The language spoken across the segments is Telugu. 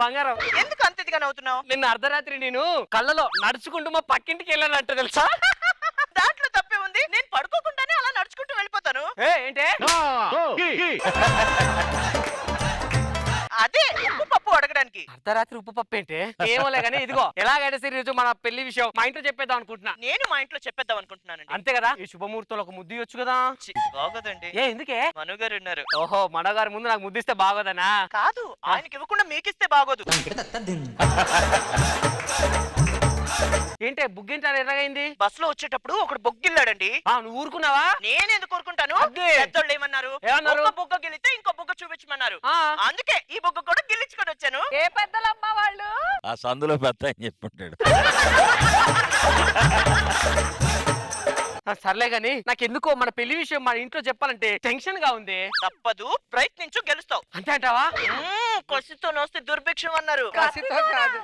బంగారం. ఎందుకు అంత ఇదిగా నవ్వుతున్నావు? నిన్న అర్ధరాత్రి నేను కళ్ళలో నడుచుకుంటూ మా పక్కింటికి వెళ్ళానంట తెలుసా? దాంట్లో తప్పే ఉంది. నేను పడుకోకుండానే అలా నడుచుకుంటూ వెళ్ళిపోతాను. ఏంటే అదే ఉప్పు పప్పు అడగడానికి. అర్ధరాత్రి ఉప్పు పప్పు ఏంటే? ఏమోలే కానీ ఇదిగో ఎలాగైనా సరే ఈరోజు మన పెళ్లి విషయం మా ఇంట్లో చెప్పేద్దాం అనుకుంటున్నా. నేను మా ఇంట్లో చెప్పేద్దాం అనుకుంటున్నానండి. అంతే కదా? ఈ శుభముహూర్తంలో ఒక ముద్దు ఇవ్వచ్చు కదా? బాగోదండి. ఎందుకే? మనుగారు ఉన్నారు. ఓహో, మనగారి ముందు నాకు ముద్దిస్తే బాగోదనా? కాదు, ఆయనకి ఇవ్వకుండా మీకిస్తే బాగోదు. ఏంటే బుగ్గేంటి ఎర్రగైంది? బస్ లో వచ్చేటప్పుడు ఒకడు బొగ్గిల్లాడండి. నువ్వు ఊరుకున్నావా? నేనెందుకు ఊరుకుంటాను? పెద్దోళ్ళు ఏమన్నారు? బొగ్గ గిలితే ఇంకో బొగ్గ చూపించమన్నారు. అందుకే ఈ బొగ్గ కూడా గిల్లించుకొని వచ్చాను. ఏ పెద్దలమ్మా వాళ్ళు? ఆ సందులో పెద్ద అని చెప్పుంటాడు. సర్లే గాని నాకెందుకో మన పెళ్లి విషయం మన ఇంట్లో చెప్పాలంటే టెన్షన్ గా ఉంది. తప్పదు, ప్రయత్నించు, గెలుస్తావు. అంతే అంటావా? కసితో నోస్తే దుర్భిక్షం అన్నారు. కసితో కాదు,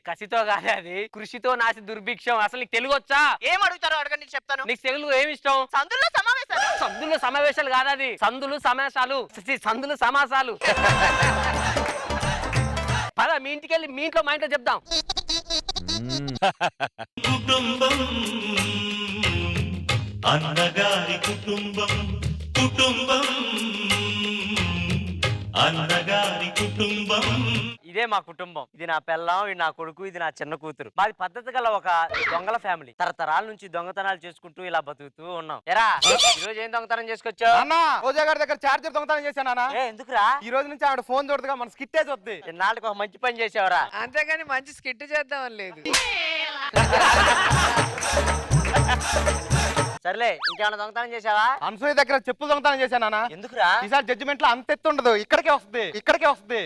కసితో కాదు, అది కృషితో నాసి దుర్భిక్షం. అసలు నీకు తెలుగు వచ్చా? ఏం అడుగుతారో అడగండి, చెప్తాను. నీకు తెలుగు ఏమి ఇష్టం? సందుల్లో సమావేశాలు. సందులు సమావేశాలు కాదు, అది సందులు సమాసాలు. సందులు సమాసాలు. పద మీ ఇంటికి వెళ్ళి మీ ఇంట్లో మా ఇంట్లో చెప్దాం. కుటుంబం అన్నగారి కుటుంబం, కుటుంబం అన్నగారి కుటుంబం. ఇదే మా కుటుంబం. ఇది నా పెళ్ళాం, ఇది నా కొడుకు, ఇది నా చిన్న కూతురు. మాది పద్ధతి గల ఒక దొంగల ఫ్యామిలీ. తరతరాల నుంచి దొంగతనాలు చేసుకుంటూ ఇలా బతుకుతూ ఉన్నాం. ఎరా ఈ రోజు ఏం దొంగతనం చేసుకొచ్చావు? అన్నా రోజా గారి దగ్గర చార్జర్ దొంగతనం చేశానా? ఎందుకురా? ఈ రోజు నుంచి ఆవిడ ఫోన్ చూడదుగా మన స్కిట్ వేసి వద్ది. నాలుగు ఒక మంచి పని చేసావురా. అంతేగాని మంచి స్కిట్ చేద్దామని లేదు. సర్లే, ఇంకేమైనా దొంగతనం చేసావా? అనసూయ దగ్గర చెప్పులు దొంగతనం చేశానా? ఎందుకురా? ఈసారి జడ్జిమెంట్ లో అంత ఎత్తు ఉండదు, ఇక్కడికే వస్తుంది, ఇక్కడికే వస్తుంది.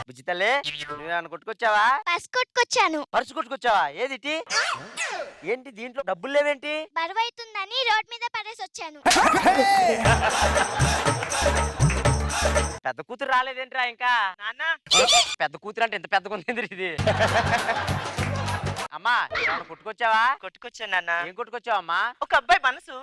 బుజ్జి తల్లి, నువ్వేమైనా కొట్టుకొచ్చావా? పర్స్ కొట్టుకొచ్చాను. పర్సు కొట్టుకొచ్చావా? ఏదిటి? ఏంటి దీంట్లో డబ్బులు లేవేంటి? బరువైతుందని రోడ్ మీద పడేసి వచ్చాను. పెద్ద కూతురు రాలేదేంట్రా ఇంకా? నాన్న, పెద్ద కూతురు అంటే ఎంత పెద్దగా ఉంది ఇది. అమ్మా, ఏమైనా కొట్టుకొచ్చావా? కొట్టుకొచ్చాను నాన్న. ఏం కొట్టుకొచ్చావమ్మా? ఒక అబ్బాయి మనసు.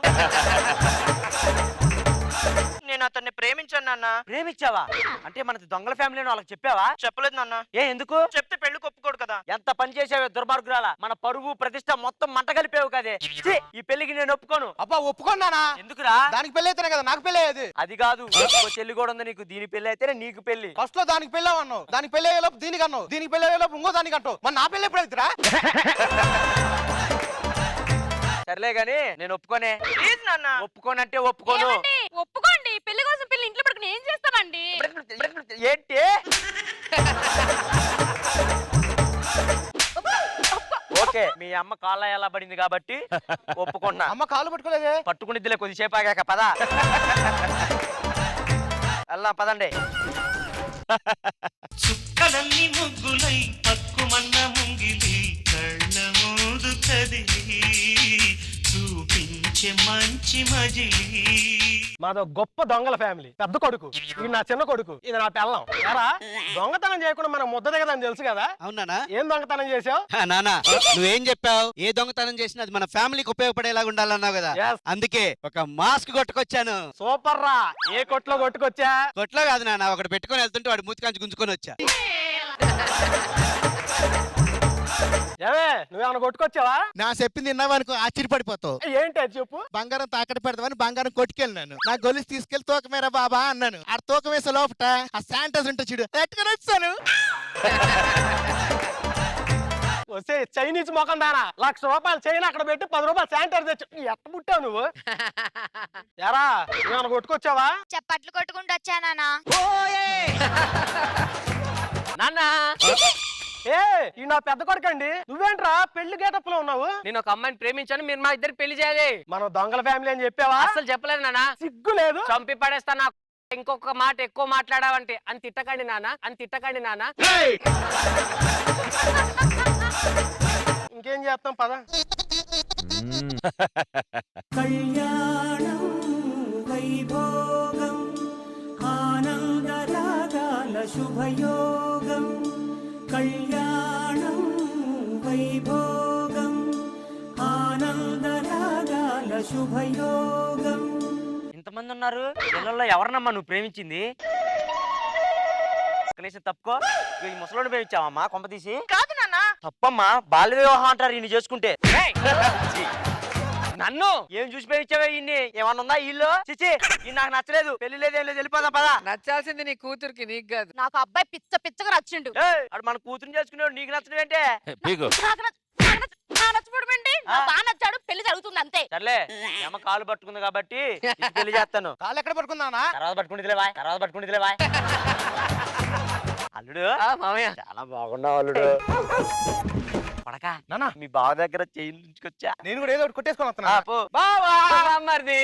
నేను అతన్ని ప్రేమించాను నాన్న. ప్రేమించావా? అంటే మనది దొంగల ఫ్యామిలీ వాళ్ళకి చెప్పావా? చెప్పలేదు నాన్న. ఎందుకు? చెప్తే పెళ్లి ఒప్పుకోడు కదా. ఎంత పని చేసావే దుర్మార్గురాలా. మన పరువు ప్రతిష్ట మొత్తం మంట కలిపేవు కదే. ఛీ, ఈ పెళ్లికి నేను ఒప్పుకోను. అబ్బా ఒప్పుకున్నానా? ఎందుకురా? దానికి పెళ్లి అయితేనే కదా నాకు పెళ్లి అయ్యేది. అది కాదు, ఇంకో చెల్లి కూడా ఉంది నీకు. దీని పెళ్లి అయితేనే నీకు పెళ్లి. ఫస్ట్ లో దానికి పెళ్ళి అన్నావు, దానికి పెళ్లి అయ్యేలోపు దీనికి అన్నావు, దీనికి పెళ్లి అయ్యేలోపు ఇంకో దానికి అంటావు. మరి నా పెళ్లి ఎప్పుడు అవుతురా? సర్లే గాని నేను ఒప్పుకోనే. ప్లీజ్ నాన్న. ఒప్పుకోనంటే ఒప్పుకోను. ఒప్పుకోండి. పెళ్లి కోసం పెళ్లి ఇంట్లో పడుకుని ఏం చేస్తానండి? ఏంటి? ఓకే, మీ అమ్మ కాళ్ళ ఎలా పడింది కాబట్టి ఒప్పుకున్నా. అమ్మ కాళ్ళు పట్టుకోలేదే. పట్టుకునిద్దిలే కొద్దిసేపు ఆగాక. పద అల్లా పదండి. చుక్కలన్నీ ముగ్గులై పక్కుమన్న ముంగిలి కళ్ళ మూదు కదిలి చూపించే మంచి మజిలీ. మాదో గొప్ప దొంగల ఫ్యామిలీ. పెద్ద కొడుకు, ఇది నా చిన్న కొడుకు, ఇది నా పెళ్ళం. ఎరా దొంగతనం చేయకుండా మనం ముద్ద దిగదని తెలుసు కదా? అవునా? ఏం దొంగతనం చేసావు? నానా నువ్వేం చెప్పావు? ఏ దొంగతనం చేసినా అది మన ఫ్యామిలీకి ఉపయోగపడేలాగా ఉండాలన్నావు కదా. Yes. అందుకే ఒక మాస్క్ కొట్టుకొచ్చాను. సూపర్ రా. ఏ కొట్లో కొట్టుకొచ్చా? కొట్లో కాదు నాన్న, ఒకటి పెట్టుకొని వెళ్తుంటే వాడు మూతికాంచి గుంజుకొని వచ్చా. ఏమే నువ్వేమన్నా కొట్టుకొచ్చావా? నా చెప్పింది విన్నావనుకో ఆశ్చర్యపడిపోతావు. ఏంటి అది చెప్పు. బంగారం తాకట్టు పెడతామని బంగారం కొట్టుకెళ్ళినాను. నా గొలుసు తీసుకెళ్లి తూకమేరా బాబా అన్నాను. ఆ తూకం వేసే లోపట ఆ శానిటైజర్ ఉంటే చూడు ఎట్టుకొని వచ్చాను. వస్తే చైనీస్ మొఖం దానా, ₹1,00,000 చైన్ అక్కడ పెట్టి ₹10 శానిటైజర్ తెచ్చు. ఎట్ట పుట్టావు నువ్వు? ఎరా నువ్వేమన్నా కొట్టుకొచ్చావా? చప్పట్లు కొట్టుకుంటూ వచ్చానా? నాన్న, ఏ ఈ నా పెద్ద కొడుకండి. నువ్వేంట్రా పెళ్లి గేటప్ లో ఉన్నావు? నేను ఒక అమ్మాయిని ప్రేమించాను, మీరు మా ఇద్దరు పెళ్లి చేయాలి. మనం దొంగల ఫ్యామిలీ అని చెప్పావా? అసలు చెప్పలేదు నాన్న. సిగ్గు లేదు. చంపి పడేస్తాను. ఇంకొక మాట ఎక్కువ మాట్లాడావంటే అని తిట్టకండి నాన్న, అని తిట్టకండి నాన్న. ఇంకేం చేస్తాం పద. కళ్యాణం వైభోగం ఆనందరాగాల శుభయోగం. కళ్యాణం వైభోగం ఆనందరాగాల శుభయోగం. ఎంతమంది ఉన్నారు పిల్లల్లో ఎవరినమ్మా నువ్వు ప్రేమించింది కనీసం తప్పుకో ఈ ముసలోని ప్రేమించావమ్మా కొంప తీసి కాదు నాన్న. తప్పమ్మా బాల్య వివాహం అంటారు ఈయన చేసుకుంటే నన్ను ఏం చూసి ప్రేమించావే ఇన్ని ఏమన్నా ఉందా ఇల్లు చిచి ఇది నాకు నచ్చలేదు పెళ్లి లేదు ఏం లేదు వెళ్ళిపోదా పదా నచ్చాల్సింది నీ కూతురికి నీకు కాదు. నాకు అబ్బాయి పిచ్చగా నచ్చిండు. అడు మన కూతురు చేసుకునేవాడు నీకు నచ్చడం ఏంటే పీకు నచ్చబడమండి బాగా నచ్చాడు, పెళ్లి జరుగుతుంది అంతే. సర్లే ఏమ కాలు పట్టుకుంది కాబట్టి ఇది పెళ్లి చేస్తాను కాళ్ళు ఎక్కడ పడుకుందానా? తర్వాత పట్టుకుంటే బాయ్ అల్లుడు మామయ్య చాలా బాగున్నావు అల్లుడు పడక నానా మీ బావ దగ్గర చెయ్యి ఉంచుకొచ్చా నేను కూడా ఏదో ఒకటి కొట్టేసుకొని వస్తున్నా. మరిది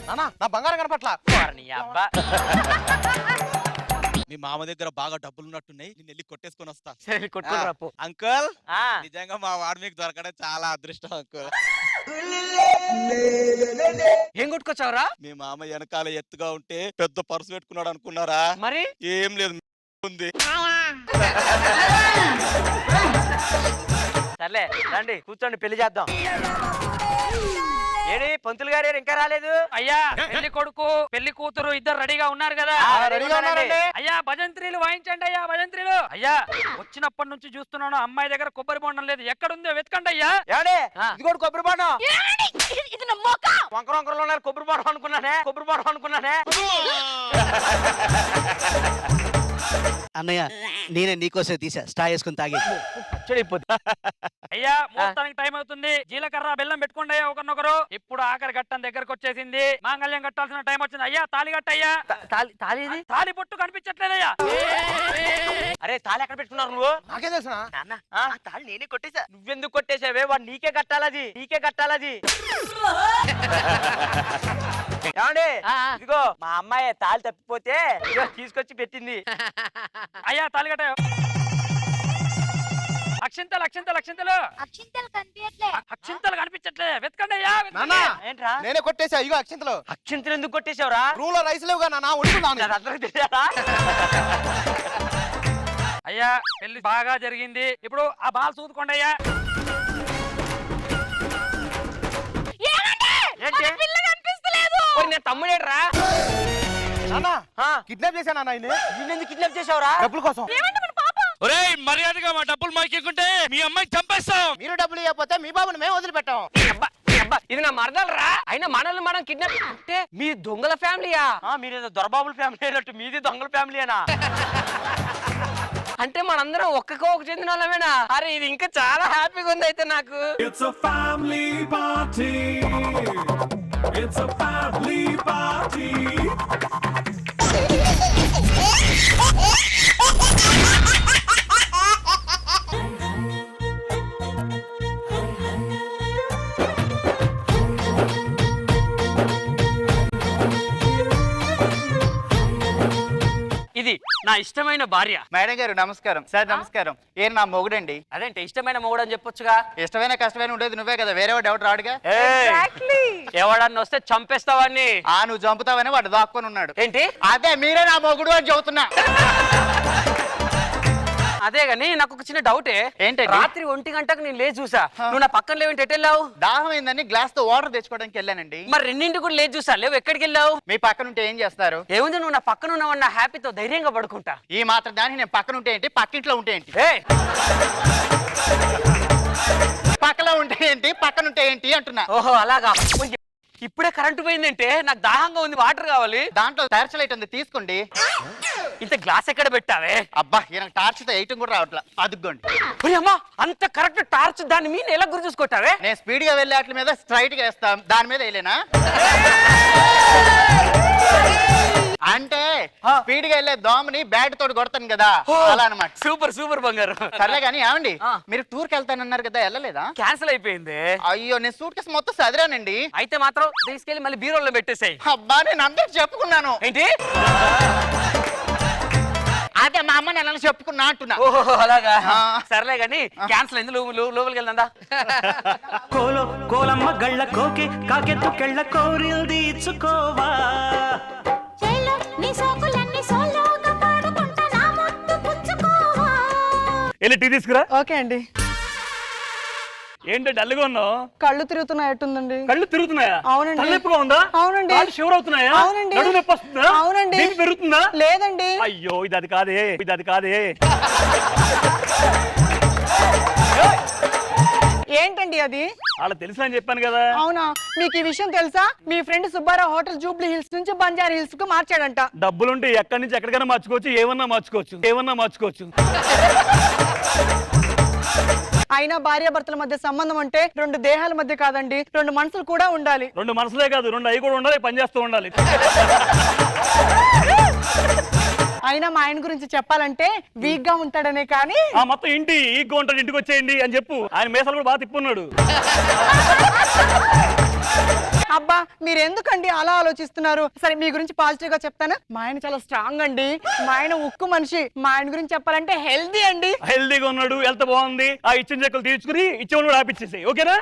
నానా నా బంగారం కనపట్ల. నీ అబ్బా మీ మామ దగ్గర బాగా డబ్బులు ఉన్నట్టున్నాయి, నేను వెళ్ళి కొట్టేసుకొని వస్తా. సరే కొట్టుకుని రాపు అంకుల్ ఆ, నిజంగా మా వాడు మీకు దొరకడం చాలా అదృష్టం అంకుల్. ఏం కొట్టుకొచ్చావురా మీ మామ వెనకాల ఎత్తుగా ఉంటే పెద్ద పర్సు పెట్టుకున్నాడు అనుకున్నారా? మరి ఏం లేదు ఉంది. సర్లే రండి కూర్చోండి పెళ్లి చేద్దాం ఏడి పంతులు గారు ఇంకా రాలేదు అయ్యా పెళ్లి కొడుకు పెళ్లి కూతురు ఇద్దరు రెడీగా ఉన్నారు కదా? రెడీగా ఉన్నారండి. అయ్యా భజంత్రీలు వాయించండి అయ్యా భజంత్రీలు. అయ్యా వచ్చినప్పటి నుంచి చూస్తున్నాను అమ్మాయి దగ్గర కొబ్బరి బొండం లేదు, ఎక్కడుందో వెతకండి అయ్యా. ఏమండి ఇది కూడా కొబ్బరి బాణం ఇది నా మొక్క. వంకరలో ఉన్నారు కొబ్బరి బాణం అనుకున్నానే అన్నయ్య నేనే నీకోసం తీసా, స్టా వేసుకుని తాగే. అయ్యా ముహూర్తానికి టైం అవుతుంది, జీలకర్ర బెల్లం పెట్టుకోండి అయ్యా ఒకరినొకరు. ఇప్పుడు ఆఖరి ఘట్టం దగ్గరకు వచ్చేసింది, మాంగళ్యం కట్టాల్సిన టైం వచ్చింది. అయ్యా తాళి కట్టయ్యా. తాళి పొట్టు కనిపించట్లేదయ్యా. అరే తాళి ఎక్కడ పెట్టుకున్నారు నువ్వు నాకేం తెలుసు నాన్న ఆ? ఆ తాళి నేనే కొట్టేశా. నువ్వెందుకు కొట్టేసావే వాడు నీకే కట్టాలది ఏమండి ఇదిగో మా అమ్మాయి తాళి తప్పిపోతే ఇదిగో తీసుకొచ్చి పెట్టింది అయ్యా తాళి కట్ట. అక్షింతలు అక్షింతలు కనిపించట్లే. అక్షింతలు కనిపించట్లే, వెతకండి అయ్యా నానా ఏంట్రా నేనే కొట్టేసా, ఇగో అక్షింతలు. అక్షింతలు ఎందుకు కొట్టేశావురా రూమ్ లో రైస్ లేవుగా నానా, వండుకుందాం. అందరికి తెలియదా అయ్యా పెళ్లి బాగా జరిగింది, ఇప్పుడు ఆ బాల్ చూదుకోండి అయ్యా. ఏంటి నేను తమ్ముడేట్రా నానా ఆ, కిడ్నాప్ చేశా నాన్న ఆయన నిన్నెందుకు కిడ్నాప్ చేసావురా డబ్బుల కోసం. ఒరేయ్ మర్యాదగా మా డబ్బులు మాకేకుంటే మీ అమ్మాయి చంపేస్తాం. మీరు డబ్బులు ఇవ్వకపోతే మీ బాబుని మేము వదిలిపెట్టాం. ఇది నా మరదలరా అయినా మనల్ని మనం కిడ్నాప్ అంటే మీ దొంగల ఫ్యామిలీయా మీరేదో దొరబాబుల ఫ్యామిలీ అయినట్టు మీది దొంగల ఫ్యామిలీనా అంటే మనందరం ఒక్క కోకు చెందిన వాళ్ళమేనా అరే ఇది ఇంకా చాలా హ్యాపీగా ఉంది అయితే నాకు It's a family party. It's a family party. ఇది నా ఇష్టమైన భార్య మేడం గారు నమస్కారం. సార్ నమస్కారం. ఏం నా మొగుడండి? అదేంటి ఇష్టమైన మొగుడు అని చెప్పొచ్చుగా ఇష్టమైన కష్టమైన ఉండేది నువ్వే కదా, వేరే వాడు ఎవడు రాడుగా. ఎవడన్నా వస్తే చంపేస్తావాన్ని నువ్వు చంపుతావని వాడు దాక్కొని ఉన్నాడు. ఏంటి అదే మీరే నా మొగుడు అని చెబుతున్నా. అదే గాని నాకు ఒక చిన్న డౌటే ఏంటండి? రాత్రి 1 గంటకు నేను లేచి చూసా నువ్వు నా పక్కన లేవంటే ఎటు వెళ్ళావు దాహం అయిందని గ్లాస్ తో వాటర్ తెచ్చుకోవడానికి వెళ్ళానండి. మరి 2 కూడా లేచి చూసా లేవు ఎక్కడికి వెళ్ళావు మీ పక్కన ఉంటే ఏం చేస్తారు? ఏముంది నువ్వు నా పక్కన ఉన్నావు నా హ్యాపీతో ధైర్యంగా పడుకుంటా ఈ మాత్రం దాన్ని నేను పక్కన ఉంటే ఏంటి, పక్కింట్లో ఉంటే ఏంటి? పక్కలో ఉంటే ఏంటి, పక్కన ఉంటే ఏంటి అంటున్నా. ఓహో అలాగా ఇప్పుడే కరెంటు పోయిందంటే నాకు దాహంగా ఉంది వాటర్ కావాలి దాంట్లో టార్చ్ లైట్ ఉంది తీసుకోండి. ఇంత గ్లాస్ ఎక్కడ పెట్టావే అబ్బా ఈయన టార్చ్ తో వేయటం కూడా రావట్లా, అదుగోండి. అమ్మా అంత కరెక్ట్ టార్చ్ దాని మీద ఎలా గురి చూసుకుంటావే నేను స్పీడ్ గా వెళ్ళే వాటి మీద స్ట్రైట్ గా వేస్తాం, దాని మీద వేయలేనా? అంటే స్పీడ్ గా వెళ్ళే దోమని బ్యాట్ తోటి కొడతాను కదా, అలా అనమాట. సూపర్ సూపర్ బంగారు సర్లే కానీ ఏమండి మీరు టూర్ కి వెళ్తానన్నారు కదా, వెళ్ళలేదా? క్యాన్సిల్ అయిపోయింది అయ్యో నేను సూట్ కేసు మొత్తం సదిరానండి. అయితే మాత్రం తీసుకెళ్లి మళ్ళీ బీరోలో పెట్టేసాయి అబ్బా నేను అందరికి చెప్పుకున్నాను. ఏంటి అదే మా అమ్మ నేను చెప్పుకున్నా అంటున్నా. ఓహో అలాగా సర్లే గాని క్యాన్సిల్ అయింది లోపలికి వెళ్దా కోలో కోలమ్మ గళ్ళ కోకి కాకెత్తు కెళ్ళ కోరిల్ది ఇచ్చుకోవా వెళ్ళి టీ తీసుకురా. ఓకే అండి. ఏంటి డల్గా ఉన్నావు? కళ్ళు తిరుగుతున్నాయట్టుందండి. కళ్ళు తిరుగుతున్నాయా? అవునండి. తలనొప్పిగా ఉందా? అవునండి. కాళ్ళు షివర్ అవుతున్నాయా? అవునండి. నడుము నొప్పి వస్తుందా? అవునండి. బీపీ పెరుగుతుందా? లేదండి. అయ్యో ఇది అది కాదే, ఇది అది కాదే. ఏంటండి అది? అలా తెలుసు అని చెప్పాను కదా. అవునా? మీకు ఈ విషయం తెలుసా? మీ ఫ్రెండ్ సుబ్బారావు హోటల్ జూబ్లీ హిల్స్ నుంచి బంజారా హిల్స్ కు మార్చాడంట. డబ్బులుంటే ఎక్కడి నుంచి ఎక్కడికైనా మార్చుకోవచ్చు, ఏమన్నా మార్చుకోవచ్చు, ఏమన్నా మార్చుకోవచ్చు. అయినా భార్యాభర్తల మధ్య సంబంధం అంటే రెండు దేహాల మధ్య కాదండి, రెండు మనసులు కూడా ఉండాలి. రెండు మనసులే కాదు, రెండు అవి కూడా ఉండాలి, పనిచేస్తూ ఉండాలి. అయినా మా ఆయన గురించి చెప్పాలంటే వీక్ గా ఉంటాడనే కానీ ఆ మొత్తం ఇంటి ఈగ్గా ఉంటాడు, ఇంటికి వచ్చేయండి అని చెప్పు. ఆయన మేసాలు కూడా బాగా తిప్పున్నాడు. అబ్బా మీరు ఎందుకండి అలా ఆలోచిస్తున్నారు? సరే మీ గురించి పాజిటివ్ గా చెప్తాను. మా ఆయన చాలా స్ట్రాంగ్ అండి, మా ఆయన ఉక్కు మనిషి. మా ఆయన గురించి చెప్పాలంటే హెల్దీ అండి. హెల్దీగా ఉన్నాడు, హెల్త్ బాగుంది. ఆ ఇచ్చిన చెక్కులు తీర్చుకుని ఇచ్చేవాళ్ళు కూడా ఆపిచ్చేసాయి. ఓకేనా?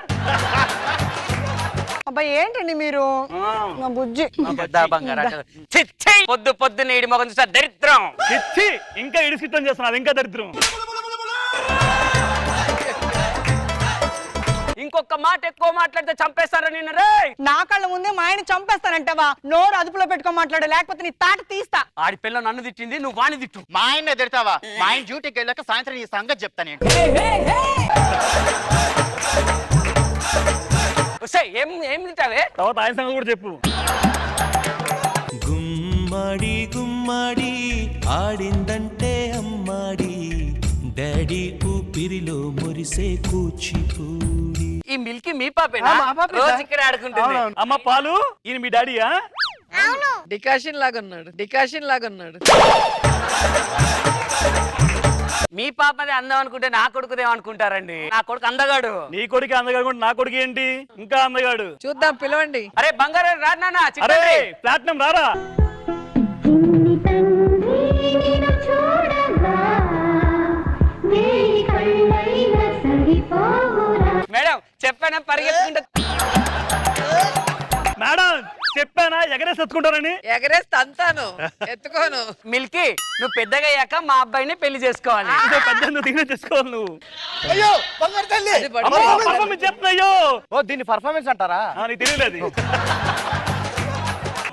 అబ్బా ఏంటండి మీరు? నా బుజ్జి. పొద్దు పొద్దున్న ఈడి మొగం చూస్తే దరిద్రం. చిచ్చి, ఇంకా ఇడిసిట్టం చేస్తున్నారు, ఇంకా దరిద్రం. ఇంకొక మాట ఎక్కువ మాట్లాడితే చంపేస్తారా నిన్ను రే. నా కళ్ళ ముందే మా ఆయన చంపేస్తానంటావా? నోరు అదుపులో పెట్టుకో మాట్లాడు, లేకపోతే నీ తాట తీస్తా. ఆడి పిల్ల నన్ను తిట్టింది, నువ్వు వాణి తిట్టు. మా ఆయన తిడతావా? మా ఆయన డ్యూటీకి వెళ్ళాక సాయంత్రం ఈ సంగతి చెప్తాను. ఏం ఏం తింటావే? తర్వాత ఆయన సంగతి కూడా చెప్పు. గుమ్మడి గుమ్మడి ఆడిందంటే అమ్మాడి, డాడీ ఊపిరిలో మురిసే కూచిపూడి. ఈ మిల్కీ మీ పాపేనా? రోజు ఇక్కడ ఆడుకుంటుంది. అమ్మ పాలు, ఈయన మీ డాడీయా? డికాషన్ లాగా ఉన్నాడు, డికాషన్ లాగా ఉన్నాడు. మీ పాపదే అందం అనుకుంటే నా కొడుకుదేమనుకుంటారండి? నా కొడుకు అందగాడు. నీ కొడుకు అందగాడు, నా కొడుకు ఏంటి ఇంకా అందగాడు? చూద్దాం, పిలవండి. అరే బంగారు రా నాన్న. అరే ప్లాటినం రారా. మేడం చెప్పానా పరిగెత్తుకుంటా. మేడం చెప్పానా ఎగరేసి ఎత్తుకుంటారని? ఎగరేసి తంతాను, ఎత్తుకోను. మిల్కీ నువ్వు పెద్దగా అయ్యాక మా అబ్బాయిని పెళ్లి చేసుకోవాలి. పెద్ద దిగిన చేసుకోవాలి నువ్వు. అయ్యో బంగారు తల్లి. అది పట్టుకో. పర్ఫార్మెన్స్ చెప్తున్నాయో. ఓ దీన్ని పర్ఫార్మెన్స్ అంటారా? నీకు తెలియలేదు.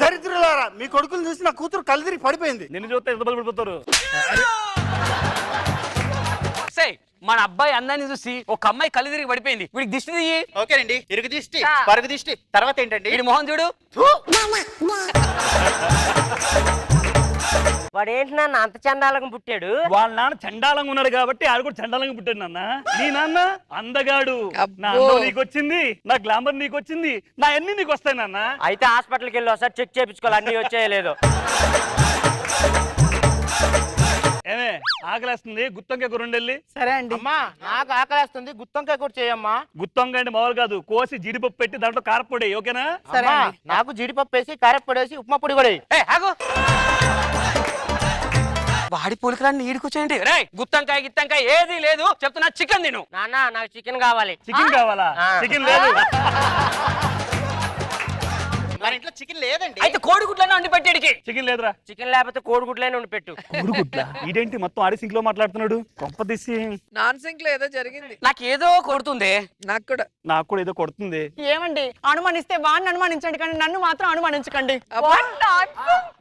దరిద్రులారా, మీ కొడుకులు చూసి నా కూతురు కళ్ళు తిరిగి పడిపోయింది. నిన్ను చూస్తే ఎంత పడిపోతారు. మన అబ్బాయి అందాన్ని చూసి ఒక అమ్మాయి కళ్ళు తిరిగి పడిపోయింది. వీడికి దిష్టి తీయి. ఓకేనండి. ఇరుగు దిష్టి, పరుగు దిష్టి, తర్వాత ఏంటండి? వీడి మొహం చూడు. వాడేంటి నాన్న అంత చండాలంగా పుట్టాడు? వాళ్ళ నాన్న చండాలంగా ఉన్నాడు కాబట్టి ఆడు కూడా చండాలంగా పుట్టాడు. నాన్న నీ నాన్న అందగాడు. నా అబ్బో. అందం నీకు వచ్చింది, నా గ్లామర్ నీకు వచ్చింది, నా అన్ని నీకు వస్తాయి నాన్న. అయితే హాస్పిటల్కి వెళ్ళి ఒకసారి చెక్ చేయించుకోవాలి, అన్ని వచ్చాయో ఏమే ఆకలేస్తుంది, గుత్తొంకాయ కూర రెండెళ్ళి. సరే అండి. అమ్మా నాకు ఆకలేస్తుంది, గుత్తొంకాయ కూడా చేయమ్మా. గుత్తొంకాయ అంటే మామూలు కాదు, కోసి జీడిపప్పు పెట్టి దాంట్లో కారపొడి. ఓకేనా? సరే అమ్మా, అండి. నాకు జీడిపప్పు వేసి కారప్పొడి వేసి ఉప్మా పొడి కూడా వేయి. వాడి పోలికలన్నీ ఈడుకొచ్చేయండి. రే గుత్తంకాయ గిత్తంకాయ ఏది లేదు, చెప్తున్నా చికెన్ తిను. నాన్న నాకు చికెన్ కావాలి. చికెన్ కావాలా? చికెన్ లేదు. మన ఇంట్లో చికెన్ లేదండి. అయితే కోడిగుడ్లనే వండి పెట్టేడికి. చికెన్ లేదురా. చికెన్ లేకపోతే కోడిగుడ్లనే వండి పెట్టు. కోడిగుడ్ల ఇదేంటి మొత్తం ఆడి సింక్ లో మాట్లాడుతున్నాడు? కొంప తీసి నాన్ సింక్ లో ఏదో జరిగింది. నాకు ఏదో కొడుతుంది. నాకు కూడా. నాకు కూడా ఏదో కొడుతుంది. ఏమండి, అనుమానిస్తే వాడిని అనుమానించండి కానీ నన్ను మాత్రం అనుమానించకండి.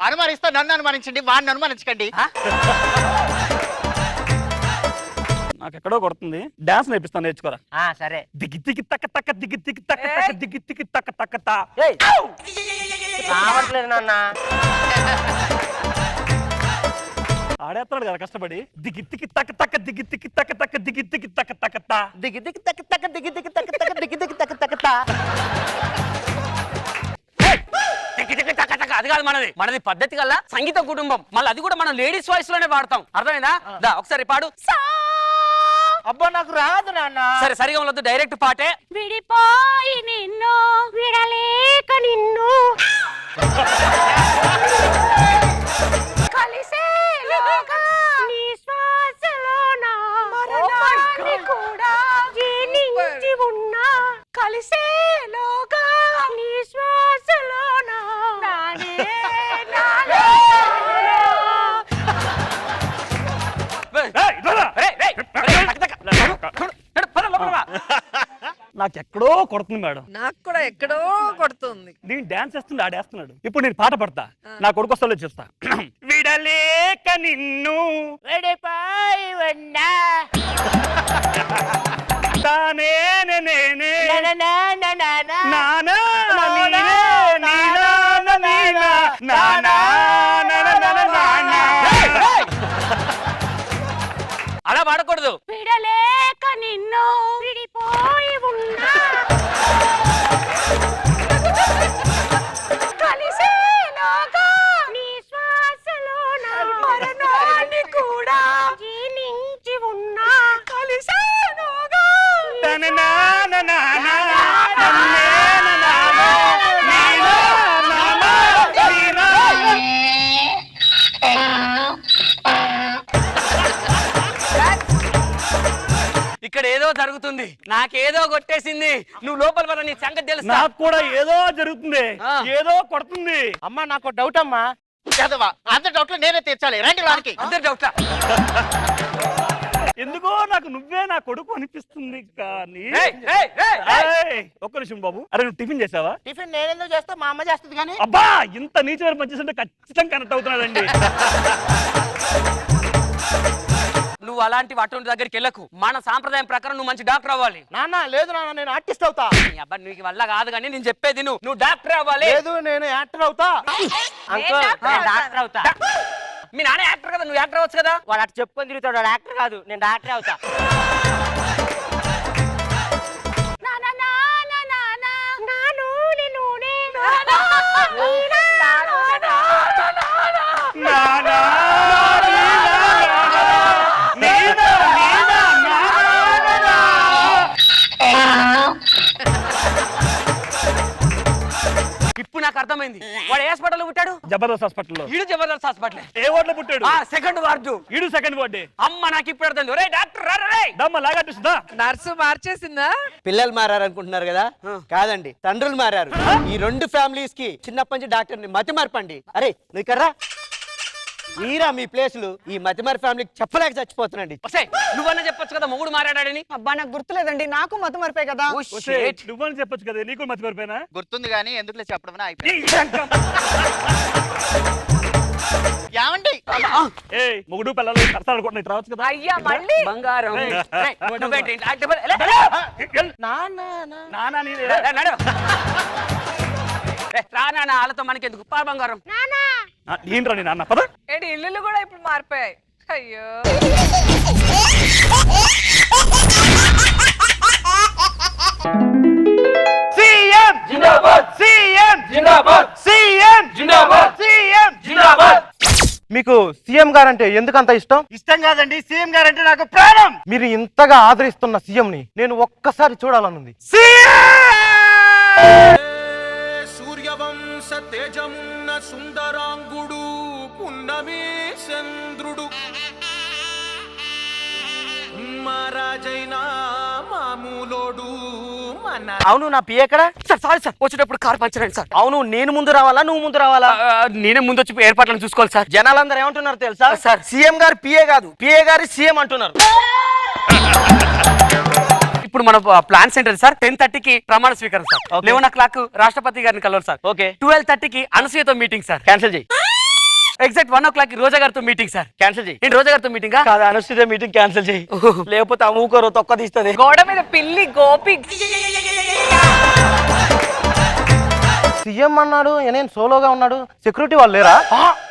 అనుమానిస్తా, నన్ను అనుమానించండి, వాడిని అనుమానించకండి. నాకు ఎక్కడో కొడుతుంది. డాన్స్ నేర్పిస్తాను, నేర్చుకోరా. సరే. దిగి దిగి తక్క తక్క దిగి దిగి తక్క తక్క దిగి దిగి తక్క తక్క తా. రావట్లేదు నాన్న. ఆడేస్తున్నాడు కదా కష్టపడి. దిగి దిగి తక్క తక్క దిగి దిగి తక్క తక్క దిగి దిగి తక్క తక్క తా. దిగి దిగి తక్క తక్క దిగి దిగి తక్క తక్క దిగి దిగి తక్క తక్క తా. అది కాదు మనది. మనది పద్ధతి గల సంగీత కుటుంబం. మళ్ళీ అది కూడా మనం లేడీస్ వాయిస్ లోనే పాడతాం. అర్థమైందా? దా ఒకసారి పాడు. అబ్బా నాకు రాదు నాన్న. సరే సరిగా ఉండదు, డైరెక్ట్ పాటే. విడిపోయి నిన్ను విడలేక నిన్ను కలిసేలోగా నీ శ్వాసలోన మరణాన్ని కూడా జీర్ణించి ఉన్నా కలిసేలోగా నీ శ్వాసలోన నానే నాలో నాకు ఎక్కడో కొడుతుంది మేడం. నాకు కూడా ఎక్కడో కొడుతుంది. నేను డాన్స్ చేస్తుండే ఆడేస్తున్నాడు. ఇప్పుడు నేను పాట పడతా, నా కొడుకు వస్తాలో చెప్తా. విడలేక నిన్ను తానే నేనే నానా నీనే నీనా నీనా నానా నానా. అలా పాడకూడదు. విడలేక నిన్ను విడిపోయి ఉన్నా కలిసేలోగా నీ శ్వాసలోన మరణాన్ని కూడా జీనించి ఉన్నా కలిసేలోగా తన నానా నానా నన్నే నానా నీనా నానా నీనా. ఇక్కడ ఏదో జరుగుతుంది, నాకేదో కొట్టేసింది. నువ్వు లోపల వల్ల నీ సంగతి తెలుసు. నాకు కూడా ఏదో జరుగుతుంది, ఆ. ఏదో కొడుతుంది. అమ్మా నాకు డౌట్ అమ్మా. చదవా అంత డౌట్లు నేనే తీర్చాలి, రండి లోనికి. అందరు డౌట్లా. ఎందుకో నాకు నువ్వే నా కొడుకు అనిపిస్తుంది. కానీ ఏయ్, ఏయ్, ఏయ్, ఏయ్. ఏయ్, ఒక్క నిమిషం బాబు. అరే నువ్వు టిఫిన్ చేసావా? టిఫిన్ నేనెందుకు చేస్తా, మా అమ్మ చేస్తుంది కానీ. అబ్బా ఇంత నీచమైన పని చేస్తుంటే ఖచ్చితంగా కనెక్ట్ అవుతున్నాడండి. నువ్వు అలాంటి అటువంటి దగ్గరికి వెళ్ళకు. మన సాంప్రదాయం ప్రకారం నువ్వు మంచి డాక్టర్ అవ్వాలి. నాన్న లేదు నాన్న, నేను ఆర్టిస్ట్ అవుతా. నీ అబ్బా నీకు వల్ల కాదు కానీ నేను చెప్పేది నువ్వు డాక్టర్ అవ్వాలి. లేదు నేను యాక్టర్ అవుతా. అంకుల్ నేను డాక్టర్ అవుతా. మీ నాన్న యాక్టర్ కదా, నువ్వు యాక్టర్ అవ్వచ్చు కదా. వాడు అటు చెప్పుకొని తిరుగుతాడు, వాడు యాక్టర్ కాదు, నేను డాక్టర్ అవుతా. నానా, నీనా, నీనా, నానా. ఇప్పుడు నాకు అర్థమైంది. వాడు ఏ హాస్పిటల్లో పుట్టాడు? జబర్దస్త్ హాస్పిటల్లో. ఈడు జబర్దస్త్ హాస్పిటల్. ఏ వార్డులో పుట్టాడు? Second ward. ఈడు సెకండ్ వార్డే. అమ్మ నాకు ఇప్పుడు అర్థం. రే డాక్టర్ రా రే. దమ్మ లాగట్టిస్తుందా? నర్సు మార్చేసిందా? పిల్లలు మారారు అనుకుంటున్నారు కదా, కాదండి తండ్రులు మారారు. ఈ రెండు ఫ్యామిలీస్ కి చిన్నప్పటి నుంచి డాక్టర్ మతి మార్పండి. అరే నువ్వు ఇక్కడ రా. మీరా మీ ప్లేసులు ఈ మతిమారి ఫ్యామిలీకి చెప్పలేక చచ్చిపోతున్నాండి. నువ్వన్నా చెప్పొచ్చు కదా మొగుడు మారాడని. అబ్బా నాకు గుర్తులేదండి, నాకు మత మరిపే కదా. నువ్వని చెప్పొచ్చు కదా, నీకు మతి మరిపోయినా? గుర్తుంది కానీ ఎందుకులే చెప్పడం ఏమండి. మొగుడు పిల్లలు కడతాడు కూడా రావచ్చు కదా. అయ్యా మళ్ళీ బంగారం. నానా నీదే. రానా వాళ్ళతో మనకెందుకు పా బంగారం. ఏంట్రా నీ నాన్న పద. ఏంటి ఇల్లులు కూడా ఇప్పుడు మారిపోయాయి. అయ్యో సీఎం జిందాబాద్, సీఎం జిందాబాద్, సీఎం జిందాబాద్, సీఎం జిందాబాద్. మీకు సీఎం గారంటే ఎందుకంత ఇష్టం? ఇష్టం కాదండి, సీఎం గారంటే నాకు ప్రాణం. మీరు ఇంతగా ఆదరిస్తున్న సీఎం ని నేను ఒక్కసారి చూడాలనుంది. సూర్యవంశ తేజమున్న సుందరాంగుడు పున్నమి చంద్రుడు మహారాజైనా మామూలోడు. అవును నా పిఏ ఎక్కడ? సార్ సారీ సార్, వచ్చేటప్పుడు కార్ పంచర్ అయింది సార్. అవును నేను ముందు రావాలా నువ్వు ముందు రావాలా? నేనే ముందు వచ్చి ఏర్పాట్లను చూసుకోవాలి సార్. జనాలందరూ ఏమంటున్నారు తెలుసా? సార్ సీఎం గారు పిఏ కాదు, పిఏ గారి సీఎం అంటున్నారు. ఇప్పుడు మన ప్లాన్ సెంటర్ సార్ 10:30కి ప్రమాణ స్వీకారం సార్. 11 o'clock రాష్ట్రపతి గారిని కలవాలి సార్. ఓకే 12:30కి అనసూయతో మీటింగ్ సార్. క్యాన్సిల్ చేయి. ఎగ్జాక్ట్ 1 o'clock రోజా గారితో మీటింగ్ సార్. క్యాన్సిల్ చేయి. ఏంటి రోజా గారితో మీటింగ్? కాదు అనుష్ఠిత మీటింగ్ క్యాన్సిల్ చేయి, లేకపోతే అమ్ముకోరు తొక్క తీస్తుంది. గోడ మీద పిల్లి గోపి. సీఎం అన్నాడు, నేను సోలోగా ఉన్నాడు, సెక్యూరిటీ వాళ్ళు లేరా?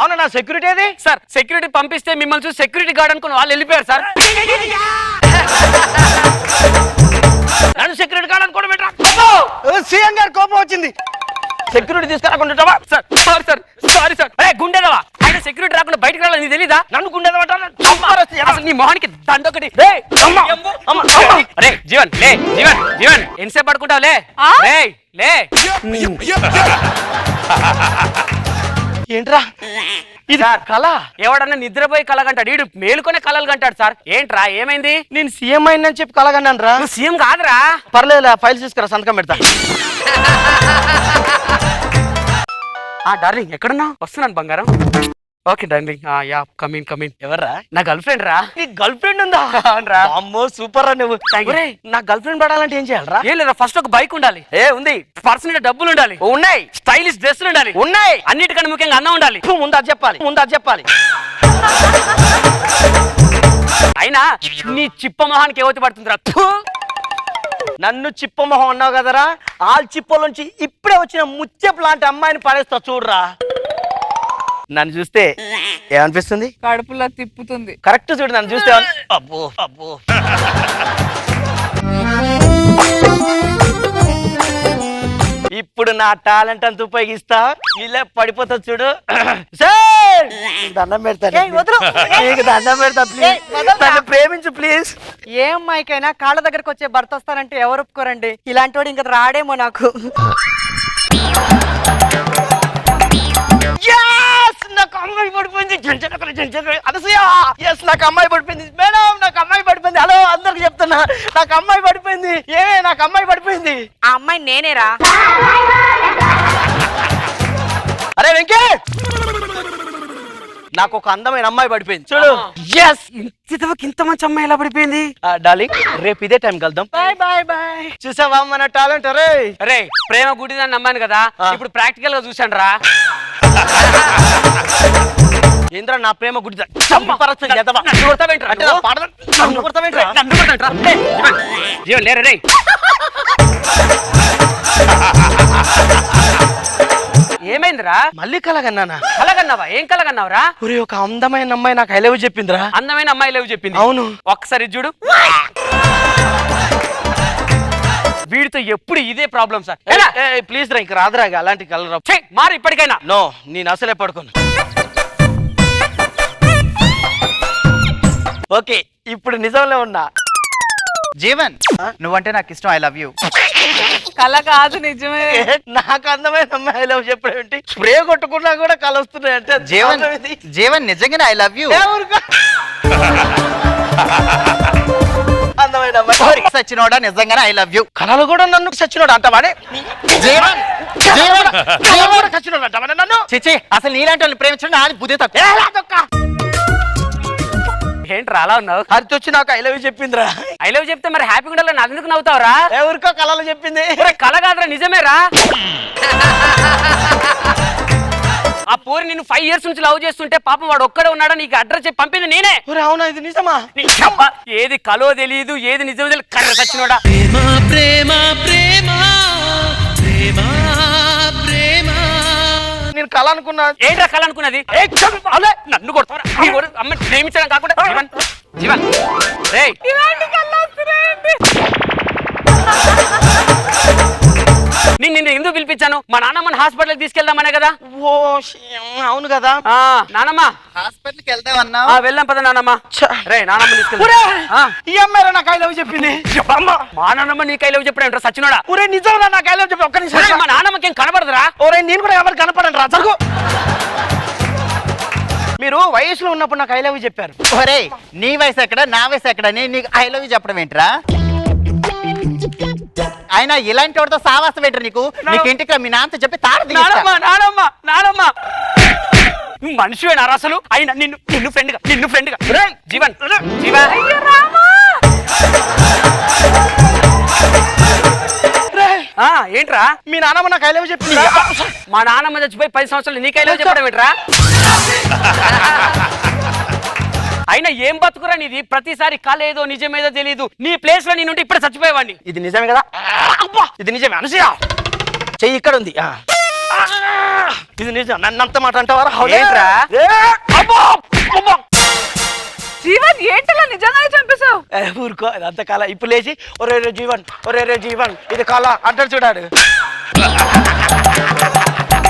అవునా నా సెక్యూరిటీ అది? సార్ సెక్యూరిటీ పంపిస్తే మిమ్మల్ని చూసి సెక్యూరిటీ గార్డ్ అనుకుని వాళ్ళు వెళ్ళిపోయారు సార్. నన్ను సెక్యూరిటీ గార్డ్ అనుకోవడం సీఎం గారు కోపం వచ్చింది. సెక్యూరిటీ తీసుకురాకుండా sir sorry sir, sorry sir. అరే గుండెదవా, ఆయన సెక్యూరిటీ రాకుండా బయటకు రావాలని నీకు తెలీదా? నన్ను గుండెదవా? అసలు నీ మొహానికి దండొకటి. అరే జీవన్ లే, జీవన్ జీవన్ ఎంతసేపు పడుకుంటావు? లే లే. ఏంట్రా ఇది కళ? ఎవడన్నా నిద్రపోయి కలగంటాడు, ఈడు మేలుకొనే కలలు కంటాడు సార్. ఏంట్రా ఏమైంది? నేను సీఎం అయిందని చెప్పి కలగన్నాను రా. నువ్వు సీఎం కాదురా. పర్లేదు ఫైల్స్ తీసుకురా, సంతకం పెడతా. డార్లింగ్ ఎక్కడున్నా? వస్తున్నాను బంగారం. Okay darling yeah come in come in. ఎవర్రా? నా గర్ల్ ఫ్రెండ్ రా. నీ గర్ల్ ఫ్రెండ్ ఉందా? అవునరా. అమ్మో సూపర్ రా నువ్వు. Thank you. ఒరేయ్, నా గర్ల్ ఫ్రెండ్ పడాలంటే ఏం చేయాలరా? ఏం లేదా, ఫస్ట్ ఒక బైక్ ఉండాలి, ఉంది. పర్సనల్ డబ్బులు ఉండాలి, ఉన్నాయి స్టైలిష్ డ్రెస్సులు ఉండాలి, ఉన్నాయి. అన్నిటికన్నా ముఖ్యంగా అన్నం ఉండాలి. ముందు అది చెప్పాలి. అయినా నీ చిప్ప మొహానికి ఏవతి పడుతుందిరా. ఫు! నన్ను చిప్పమొహం అన్నావు కదరా, ఆ చిప్పలోంచి ఇప్పుడే వచ్చిన ముత్యపు లాంటి అమ్మాయిని పడేస్తా చూడరా. నన్ను చూస్తే ఏమనిపిస్తుంది? కడుపులో తిప్పుతుంది. కరెక్ట్ చూడు, నన్ను చూస్తే అబ్బో అబ్బో. ఇప్పుడు నా టాలెంట్ అంత ఉపయోగిస్తా, ఇలా పడిపోతా చూడు. సార్! నీకు దండం పెడతాను, ఏయ్, వదలు. నీకు దండం పెడతా ఏయ్, ప్లీజ్, వదలరా. నన్ను ప్రేమించు ప్లీజ్. ఏ అమ్మాయికైనా కాళ్ళ దగ్గరకు వచ్చే భర్త వస్తానంటే ఎవరు ఒప్పుకోరండి. ఇలాంటి వాడు ఇంకా రాడేమో నాకు. Yes! నాకు అమ్మాయి పడిపోయింది. అనసూయ! Yes, నాకు అమ్మాయి పడిపోయింది మేడం, నాకు అమ్మాయి పడిపోయింది. హలో అందరికి చెప్తున్నా, నాకు అమ్మాయి పడిపోయింది. నాకు అమ్మాయి పడిపోయింది. ఆ అమ్మాయి నేనేరా. అరే వెంకీ, నాకు ఒక అందమైన అమ్మాయి పడిపోయింది చూడు. ఎస్, ఇంత మంచి అమ్మాయి ఎలా పడిపోయింది? డార్లింగ్, రేపు ఇదే టైం కలుద్దాం. Bye bye bye. చూసావా మన టాలెంట్? అరే అరే, ప్రేమ గుడిదని నమ్మాను కదా, ఇప్పుడు ప్రాక్టికల్ గా చూశాను రా. ఏంద్రా నా ప్రేమ గుడి జీవన్ లేరే రే. ఏమైందిరా? మళ్ళీ కలగన్నానా? కలగన్నావా? ఏం కలగన్నావురా? ఒరే, ఒక అందమైన అమ్మాయి నాకు ఐ లవ్ యూ చెప్పిందిరా. అందమైన అమ్మాయి లేవు చెప్పింది? అవును. ఒక్కసారి చూడు. వీడితో ఎప్పుడు ఇదే ప్రాబ్లం సార్. ప్లీజ్ రా, ఇంక రాదురా అలాంటి కలర్. మారు ఇప్పటికైనా. నో, నేను అసలే పడుకోను. ఓకే, ఇప్పుడు నిజంలో ఉన్నా. జీవన్, నువ్వంటే నాకు ఇష్టం, ఐ లవ్ యూ. కళ కాదు, నిజమే. నాకు అందమైన అమ్మాయి ఐ లవ్ చెప్పడం ఏంటి? స్ప్రే కొట్టుకున్నా కూడా కళ వస్తున్నాయి అంటే జీవన్, జీవన్ నిజంగానే ఐ లవ్ యూ. అందమైన అమ్మాయి సచ్చినోడా, నిజంగానే ఐ లవ్ యూ. కళలు కూడా నన్ను సచ్చినోడు అంటావాడే? జీవన్, జీవన్, సచ్చినోడు అంటావాడే నన్ను? చిచి, అసలు నీలాంటి వాళ్ళని ప్రేమించడం నాది బుద్ధి తక్కువ. ఏంట్రా అలా ఉన్నావు? హరిత వచ్చి నాకు ఐ లవ్ యూ చెప్పిందిరా. ఐ లవ్ చెప్తే మరి హ్యాపీగా ఉండాలి, నాకు ఎందుకు నవ్వుతావురా? ఎవరికో కళలు చెప్పింది. కళ కాదురా, నిజమేరా. ఆ పూరి నిన్ను 5 years నుంచి లవ్ చేస్తుంటే పాపం వాడు ఒక్కడే ఉన్నాడా, నీకు అడ్రస్ చెప్పి పంపింది నేనే. అవునా, ఇది నిజమా? ఏది కలో తెలియదు, ఏది నిజమో తెలియదు, కర్ర సచ్చినోడా. నేను కళ అనుకున్నా. ఏంట్రా కళ అనుకున్నది? నన్ను కొడతావరా? అమ్మ ప్రేమించడం కాకుండా జీవన్, జీవన్ రేయ్. నిన్ను ఎందుకు పిలిపించాను? మా నాన్నమ్మని హాస్పిటల్కి తీసుకెళ్దామనే కదా. ఓ అవును కదా. నానమ్మ హాస్పిటల్కి వెళ్దామన్నా. వెళ్ళాం పద నానమ్మ. రే నానమ్మ తీసుకెళ్తా. ఈ అమ్మాయి నాకు ఐ లవ్ చెప్పింది. మా నాన్నమ్మ నీకు ఐ లవ్ చెప్పడం సచ్చినోడా? ఒరే నిజంగా నాకు ఐ లవ్ చెప్పి ఒక్క నిమిషం. మా నాన్నమ్మకి ఏం కనబడదురా? ఒరే నేను కూడా ఎవరు కనపడను రా. జరుగు. మీరు వయసులో ఉన్నప్పుడు నాకు ఐ లవ్ చెప్పారు. ఒరే, నీ వయసు ఎక్కడ, నా వయసు ఎక్కడ, నేను నీకు ఐ లవ్ చెప్పడం ఏంట్రా? ఆయన ఇలాంటి వాడితో సావాసం ఏంట్రా నీకు? నీకు ఇంటికి మీ నాన్నతో చెప్పి నానమ్మ మనిషివేనా అసలు? అయినా నిన్ను ఫ్రెండ్ గా జీవన్ జీవన్. ఏంట్రా? మీ నాన్నమ్మ నాకు ఐ లవ్ చెప్పింది. మా నాన్నమ్మ చచ్చిపోయి 10 సంవత్సరాలు నీకు ఐ లవ్ చెప్పడం ఏంట్రా? అయినా ఏం బతుకురా నీది? ప్రతిసారి కళ ఏదో నిజమేదో తెలియదు. నీ ప్లేస్ లో నేనుంటే ఇప్పుడు చచ్చిపోయేవాడిని. ఇది నిజమే కదా? ఇది నిజమే. అనసూయ చెయ్యి ఇక్కడ ఉంది. ఇది నిజం. నన్నంత మాట అంటావారా? ఏంట్రా? జీవన్ ఏంటలా నిజంగానే చంపేశావు? ఊరుకో, అంత కళ. ఇప్పుడు లేచి ఒరే రే జీవన్, ఒరే రే జీవన్ ఇది కళ అంటాడు చూడాడు.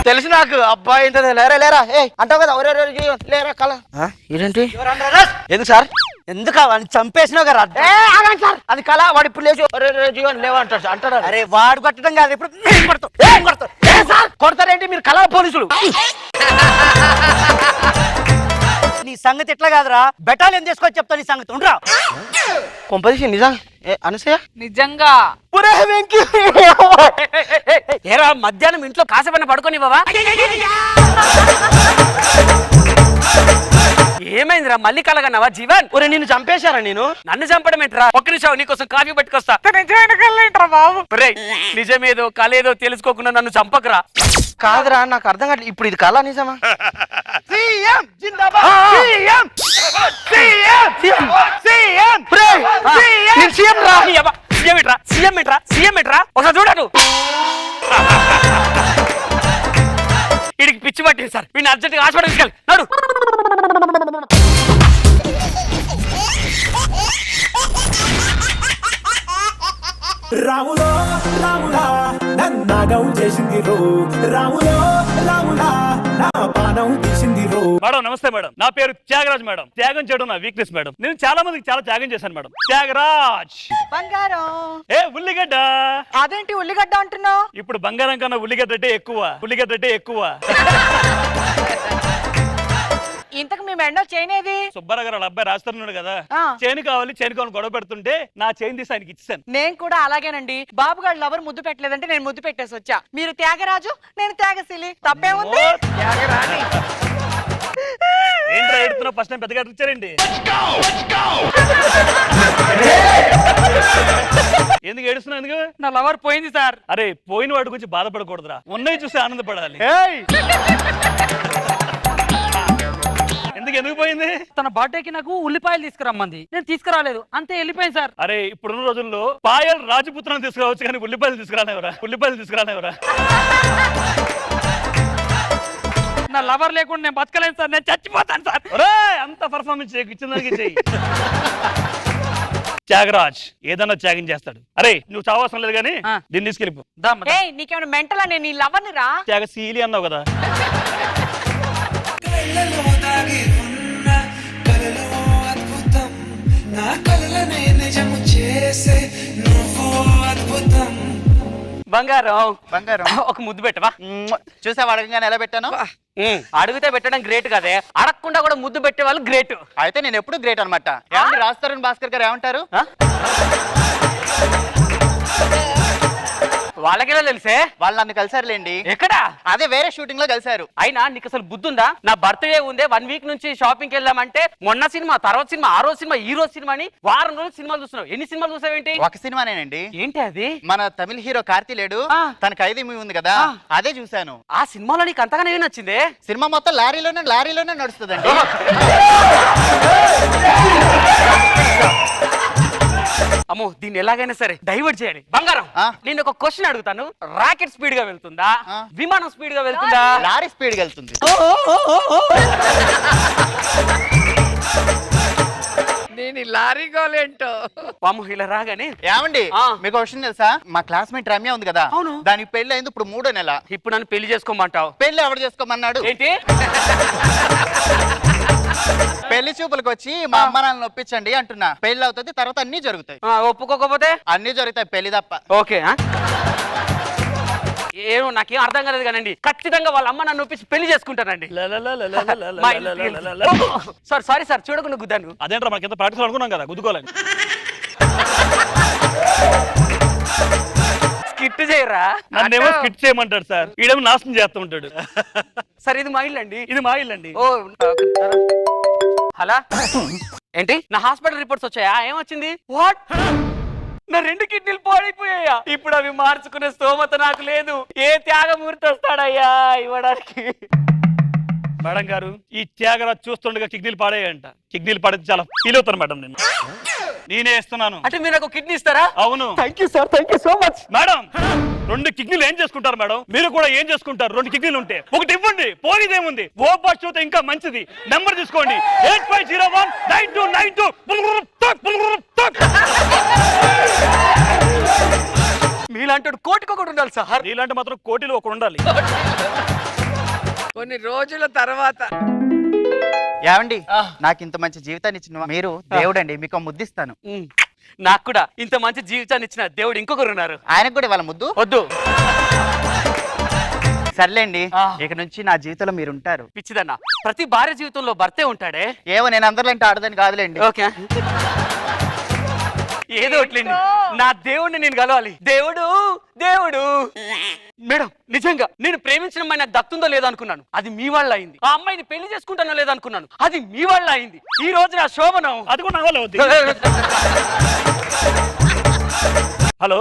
తెలుసు నాకు. అబ్బాయి ఇంత లేరా లేరా అంటావు కదా, ఒరే రే జీవన్ లేరా కళ. ఇదేంటి? ఎందుకు సార్? ఎందుకు అని చంపేసినావు కదా? సార్ అది కళ. వాడు ఇప్పుడు లేచి ఒరే రే జీవన్ లేవా అంటాడు అంటాడు. అరే వాడు కొట్టడం కాదు, ఇప్పుడు కొడతారేంటి మీరు? కళ పోలీసులు. నీ సంగతి ఎట్లా కాదురా, బెటాలియన్ తీసుకొచ్చి చెప్తా నీ సంగతి. ఉండరా కొంపదీసి నిజం అనసూయ నిజంగా. ఏరా మధ్యాహ్నం ఇంట్లో కాసేపైన పడుకొని బావా? ఏమైందిరా మళ్ళీ కలగన్నావా జీవన్? ఒరే నిన్ను చంపేశారా నేను? నన్ను చంపడం ఏంట్రా? ఒక్క నిమిషం నీకోసం కాఫీ పట్టుకొస్తా. బాబు ఒరేయ్, నిజమేదో కలేదో తెలుసుకోకుండా నన్ను చంపకరా. కాదురా నాకు అర్థం కావట్లేదు, ఇప్పుడు ఇది కళ నిజమా? సీఎం జిందాబాద్ సీఎం సీఎం రా. సీఎం ఏంట్రా? సీఎం ఏంట్రా? సీఎం ఏంట్రా? ఒకసారి చూడను. వీడికి పిచ్చి పట్టింది సార్, వీడిని అర్జెంట్గా హాస్పిటల్ తీసుకెళ్ళి నడు. రాములో రాములా నన్నాగం చేసింది రో, రాములో రాములా నా పానం తీసింది రో. మేడం నమస్తే మేడం, నా పేరు త్యాగరాజ్ మేడం. త్యాగం చేయడం నా వీక్నెస్ మేడం. నేను చాలా మందికి చాలా త్యాగం చేశాను మేడం. త్యాగరాజ్. బంగారం. ఏ ఉల్లిగడ్డ. అదేంటి ఉల్లిగడ్డ అంటున్నావు? ఇప్పుడు బంగారం కన్నా ఉల్లిగడ్డ రేటే ఎక్కువ, ఉల్లిగడ్డ రేటే ఎక్కువ. ఇంతకు మీ మెండో చేయనేది? సుబ్బారావు గారు వాళ్ళ అబ్బాయి రాస్తున్నాడు కదా, ఆ. చైన్ కావాలి చైన్ కావాలి గొడవ పెడుతుంటే నా చైన్ తీసి ఆయనకి ఇచ్చాను. నేను కూడా అలాగేనండి. బాబు గారు లవర్ ముద్దు పెట్టలేదంటే నేను ముద్దు పెట్టేసి వచ్చా. మీరు త్యాగరాజు, నేను త్యాగశీలి, తప్పేముంది? ఏంట్రా ఎడుతున్నావు? ఫస్ట్ టైం పెద్దగా ఇచ్చారండి. ఎందుకు ఏడుస్తున్నావు? ఎందుకు? నా లవర్ పోయింది సార్. అరే పోయిన వాడి గురించి బాధపడకూడదురా, ఉన్నవి చూసి ఆనందపడాలి. ఎందుకు పోయింది? తన బర్త్డేకి నాకు ఉల్లిపాయలు తీసుకురమ్మంది, నేను తీసుకురాలేదు, అంతే వెళ్ళిపోయింది సార్. అరే ఇప్పుడున్న రోజుల్లో పాయల్ రాజపుత్రం తీసుకురావచ్చు కానీ ఉల్లిపాయలు తీసుకురానేవరా, ఉల్లిపాయలు తీసుకురానేవరా. నా లవర్ లేకుండా నేను బతకలేను సార్, నేను చచ్చిపోతాను సార్. అంత పర్ఫార్మెన్స్ ఇచ్చిన దానికి చెయ్యి. త్యాగరాజ్ ఏదన్నా త్యాగం చేస్తాడు. అరే నువ్వు చావసం లేదు కానీ దీన్ని తీసుకెళ్ళిపో. ఏయ్, నీకేమైనా మెంటలా? నేను నీ లవర్ని రా. త్యాగశీలి అన్నావు కదా. బంగారం బంగారం ఒక ముద్దు పెట్టవా? చూసావా అడగగానే ఎలా పెట్టాను? అడిగితే పెట్టడం గ్రేట్ కదే, అడగకుండా కూడా ముద్దు పెట్టే వాళ్ళు గ్రేట్. అయితే నేను ఎప్పుడు గ్రేట్ అనమాట. ఏమండి రాజ్ భాస్కర్ గారు ఏమంటారు? వాళ్ళకెలా తెలిసే? వాళ్ళు నన్ను కలిసారులేండి. ఎక్కడా? అదే వేరే షూటింగ్ లో కలిసారు. అయినా నీకు అసలు బుద్ధుందా? నా బర్త్డే ఉందే 1 వీక్ నుంచి షాపింగ్కి వెళ్దామంటే మొన్న సినిమా, తర్వాత సినిమా, ఆ రోజు సినిమా, ఈ రోజు సినిమా అని వారం రోజులు సినిమాలు చూస్తున్నావు. ఎన్ని సినిమాలు చూసావేంటి? ఒక సినిమానేనండి. ఏంటి అది? మన తమిళ హీరో కార్తీ లేడు, తన ఖైదీ మూవీ ఉంది కదా, అదే చూసాను. ఆ సినిమాలో నీకు అంతగానే ఏం నచ్చింది? సినిమా మొత్తం లారీలోనే నడుస్తుందండి. అమ్మో, దీన్ని ఎలాగైనా సరే డైవర్ట్ చేయాలి. బంగారం, నేను ఒక క్వశ్చన్ అడుగుతాను. రాకెట్ స్పీడ్ గా వెళ్తుందా, విమానం స్పీడ్ గా వెళ్తుందా? లారీ స్పీడ్ గా వెళ్తుంది. నేను లారీ గోలేంటో. పాము ఇలా రాగానే ఏమండి మీకు క్వశ్చన్ తెలుసా? మా క్లాస్మేట్ రమ్య ఉంది కదా, అవును, దానికి పెళ్లి అయింది ఇప్పుడు 3వ నెల. ఇప్పుడు నన్ను పెళ్లి చేసుకోమంటావు? పెళ్లి ఎవరు చేసుకోమన్నాడు? ఏంటి? పెళ్లి చూపులకు వచ్చి మా అమ్మ నాన్నని ఒప్పించండి అంటున్నా. పెళ్లి అవుతుంది, తర్వాత అన్ని జరుగుతాయి. ఒప్పుకోకపోతే అన్ని జరుగుతాయి, పెళ్లి తప్ప. ఓకే. ఏమో నాకేం అర్థం కాలేదు కానండి, ఖచ్చితంగా వాళ్ళ అమ్మ నన్ను ఒప్పించి పెళ్లి చేసుకుంటానండి. సారీ సార్, చూడకుండా గుద్దాను. అదేంట్రా మనకి ఎంత ప్రాక్టీస్ అనుకున్నాం కదా గుద్దుకోవాలని. స్కిట్ చేయరా? నన్నేమో స్కిట్ చేయమంటాడు సార్, ఈడేమో నాశనం చేస్తూ ఉంటాడు. సార్ ఇది మా ఇల్లు అండి. ఇది మా ఇల్లు అండి. ఓ హలో, ఏంటి నా హాస్పిటల్ రిపోర్ట్స్ వచ్చాయా? ఏమొచ్చింది? వాట్? నా 2 కిడ్నీలు పాడైపోయాయా? ఇప్పుడు అవి మార్చుకునే స్తోమత నాకు లేదు. ఏ త్యాగమూర్తి వస్తాడయ్యా ఇవ్వడానికి? మేడం గారు ఈ త్యాగరాజ్ చూస్తుండగా కిడ్నీలు పాడేయంట. కిడ్నీలు పాడితే చాలా ఫీల్ అవుతాను మేడం. నేనే ఇస్తున్నాను. అంటే మీరు నాకు కిడ్నీ ఇస్తారా? అవును. Thank you sir, thank you so much. Madam 2 కిడ్నీలు ఏం చేసుకుంటారు మేడం? మీరు కూడా ఏం చేసుకుంటారు? 2 కిడ్నీలు ఉంటే ఒకటి ఇవ్వండి, పోనీదేముంది. ఓ పాజిటివ్ అయితే ఇంకా మంచిది. నెంబర్ తీసుకోండి 85019292. మీలాంటి కోటికి ఒకటి ఉండాలి సార్. నీలాంటి మాత్రం కోటిలో ఒకటి ఉండాలి. కొన్ని రోజుల తర్వాత. ఏమండి నాకు ఇంత మంచి జీవితాన్ని ఇచ్చిన మీరు దేవుడండి, మీకు ముద్దిస్తాను. నాకు కూడా ఇంత మంచి జీవితాన్ని ఇచ్చిన దేవుడు ఇంకొకరు ఉన్నారు. ఆయనకు కూడా వాళ్ళ ముద్దు వద్దు. సర్లేండి, ఇక నుంచి నా జీవితంలో మీరు ఉంటారు. పిచ్చిదన్నా, ప్రతి భార్య జీవితంలో భర్తే ఉంటాడే. ఏమో నేను అందరిలాంటి ఆడదని కాదులేండి. ఓకే. ఏదో ఒకట్లేండి, నా దేవుడిని నేను కలవాలి. దేవుడు దేవుడు మేడం, నిజంగా నేను ప్రేమించిన అమ్మాయి నాకు దక్తుందో లేదో అనుకున్నాను, అది మీ వల్ల అయింది. ఆ అమ్మాయిని పెళ్లి చేసుకుంటానో లేదో అనుకున్నాను, అది మీ వల్ల అయింది. ఈ రోజు నా శోభనం. అది కూడా నా వల్ల అవుద్ది. హలో,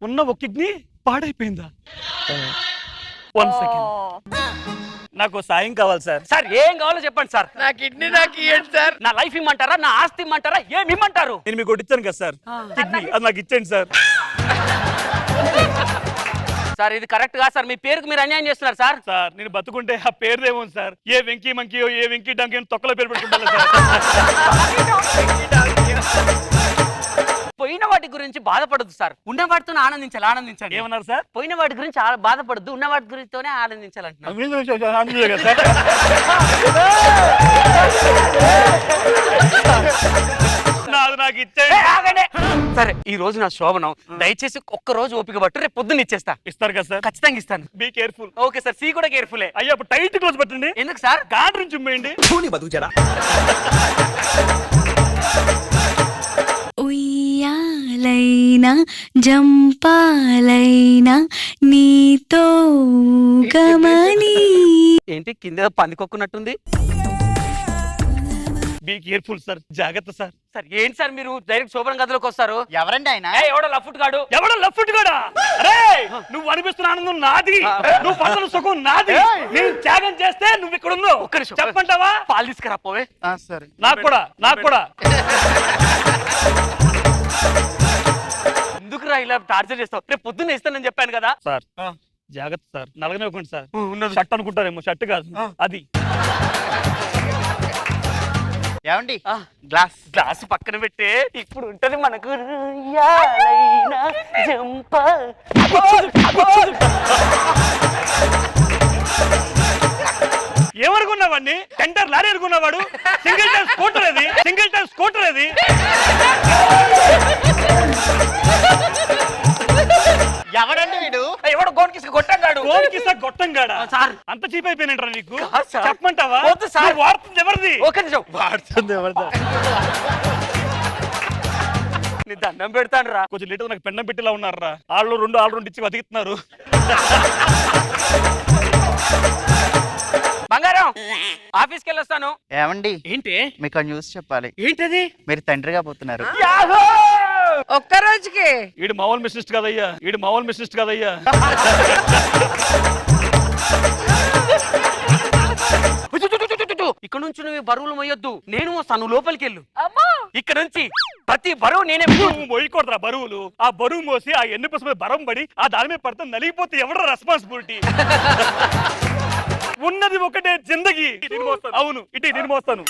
ఉన్న ఒక కిడ్నీ పాడైపోయిందా? 1 సెకండ్, నాకు సాయం కావాలి సార్. సార్ ఏం కావాలో చెప్పండి సార్. నా కిడ్నీ నాకు ఇవ్వండి సార్. నా లైఫ్ ఇమ్మంటారా, నా ఆస్తి ఇమ్మంటారా, ఏమి ఇమ్మంటారు? నేను మీకు ఒకటి ఇచ్చాను కదా సార్, కిడ్నీ, అది నాకు ఇచ్చేయండి సార్. సార్ ఇది కరెక్ట్ గా సార్, మీ పేరుకు మీరు అన్యాయం చేస్తున్నారు సార్. సార్ నేను బతుకుంటే ఆ పేరుదేమో సార్, ఏ వెంకీ మంకీయో ఏ వెంకీ డంకీ తొక్కలో పేరు పెట్టుకుంటా సార్. పోయిన వాటి గురించి బాధపడద్దు సార్, ఉన్న వాటితో ఆనందించాలి. ఆనందించండి. ఏమన్నారు సార్? పోయిన వాటి గురించి బాధపడద్దు, ఉన్న వాటి గురించితోనే ఆనందించాలంటున్నారు. నాకు ఇచ్చేయండి. సరే ఈ రోజు నా శోభనం, దయచేసి ఒక్క రోజు ఓపిక పట్టు, రేపు పొద్దున్న ఇచ్చేస్తా. ఇస్తారు కదా సార్? ఖచ్చితంగా ఇస్తాను. Be careful. Okay sir, see కూడా కేర్ఫుల్. అయ్యా అప్పుడు టైట్ క్లోజ్ పెట్టండి. ఎందుకు సార్? గాండ్రు నుంచి ఉమ్మేయండి. ఉయ్యాలైనా జంపాలైనా నీతో గమని. ఏంటి కింద పందికొక్కున్నట్టుంది? బీ కేర్ఫుల్ సార్, జాగ్రత్త సార్. సార్ ఏంటి సార్ మీరు డైరెక్ట్ శోభనం గదిలోకి వస్తారు? ఎవరండి ఆయన? ఎవడో లఫ్ట్ గాడు. ఎవడో లఫ్ట్ కూడా? అరే నువ్వు అనిపిస్తున్న ఆనందం నాది, నువ్వు పడుతున్న సుఖం నాది. నేను త్యాగం చేస్తే నువ్వు ఇక్కడ ఉన్నావు. ఒక్క నిమిషం చెప్పంటావా? పాలు తీసుకురా పోవే. సరే, నాకు కూడా ఎందుకురా ఇలా టార్చర్ చేస్తావు? రేపు పొద్దున్న ఇస్తానని చెప్పాను కదా సార్. జాగ్రత్త సార్, నలగనివ్వకండి సార్. షర్ట్ అనుకుంటారేమో, షర్ట్ కాదు అది. ఏమండి గ్లాస్ పక్కన పెట్టే, ఇప్పుడు ఉంటది మనకు. ఉయ్యాలైనా జంప. ఏమనుకున్నావాడిని? టెండర్ లారీ అనుకున్నవాడు, సింగిల్ టైం స్కూటర్ అది, సింగిల్ టైం స్కూటర్ అది. ఎవడండి వీడు? ఎవడో గోన్కిస్ కొట్టంగాడు. గొట్టంగాడా సార్ అంత చీప్ అయిపోయినట్రా నీకు? కాదు సార్. చెప్పమంటావా? వద్దు సార్. నువ్వు వాడుతుంది ఎవరిది? ఒక నిమిషం. వాడుతుంది ఎవరిదా? నీ దండం పెడతాను రా. కొంచెం లేట్ నాకు పెండం పెట్టిలా ఉన్నారా. ఆళ్ళు రెండు ఇచ్చి బతికిస్తున్నారు. బంగారం, ఆఫీస్కి వెళ్ళొస్తాను. ఏమండి ఏంటి? మీకు న్యూస్ చెప్పాలి. ఏంటది? మీరు తండ్రిగా పోతున్నారు. ఒక్క రోజుకి ఈడు మామూలు మిస్నిస్ట్ కదయ్యా, ఈడు మామూలు మిస్నిస్ట్ కదయ్యా. ఇక్కడ నుంచి నువ్వు బరువులు మొయ్యొద్దు, నేను వస్తాను. లోపలికి వెళ్ళు. ఇక్కడ నుంచి ప్రతి బరువు నేనే. నువ్వు మొయ్యకూడదురా బరువులు. ఆ బరువు మోసి ఆ ఎన్ని పసుపు బరం పడి ఆ దాని మీద పడితే నలిగిపోతే ఎవడ రెస్పాన్సిబిలిటీ? ఉన్నది ఒకటే జిందగీ. అవును, ఇటు నేను మోస్తాను.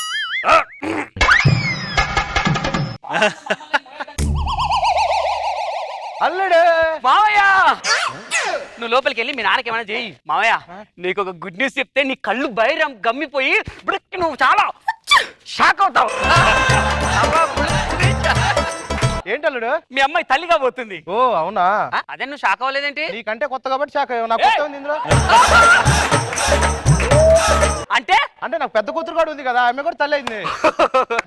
అల్లుడు మావయ్య, నువ్వు లోపలికి వెళ్ళి మీ నాన్నకి ఏమైనా చేయి. మావయ్య నీకు ఒక గుడ్ న్యూస్ చెప్తే నీ కళ్ళు బైరం గమ్మిపోయి నువ్వు చాలా షాక్ అవుతావు. ఏంటి అల్లుడు? మీ అమ్మాయి తల్లిగా పోతుంది. ఓ అవునా? అదే నువ్వు షాక్ అవ్వలేదేంటి? నీకంటే కొత్త కాబట్టి షాక్ అయ్యావు. నాకు కొత్త ఉంది ఇందులో. అంటే అంటే నాకు పెద్ద కూతురు కూడా ఉంది కదా, ఆమె కూడా తల్లి అయింది.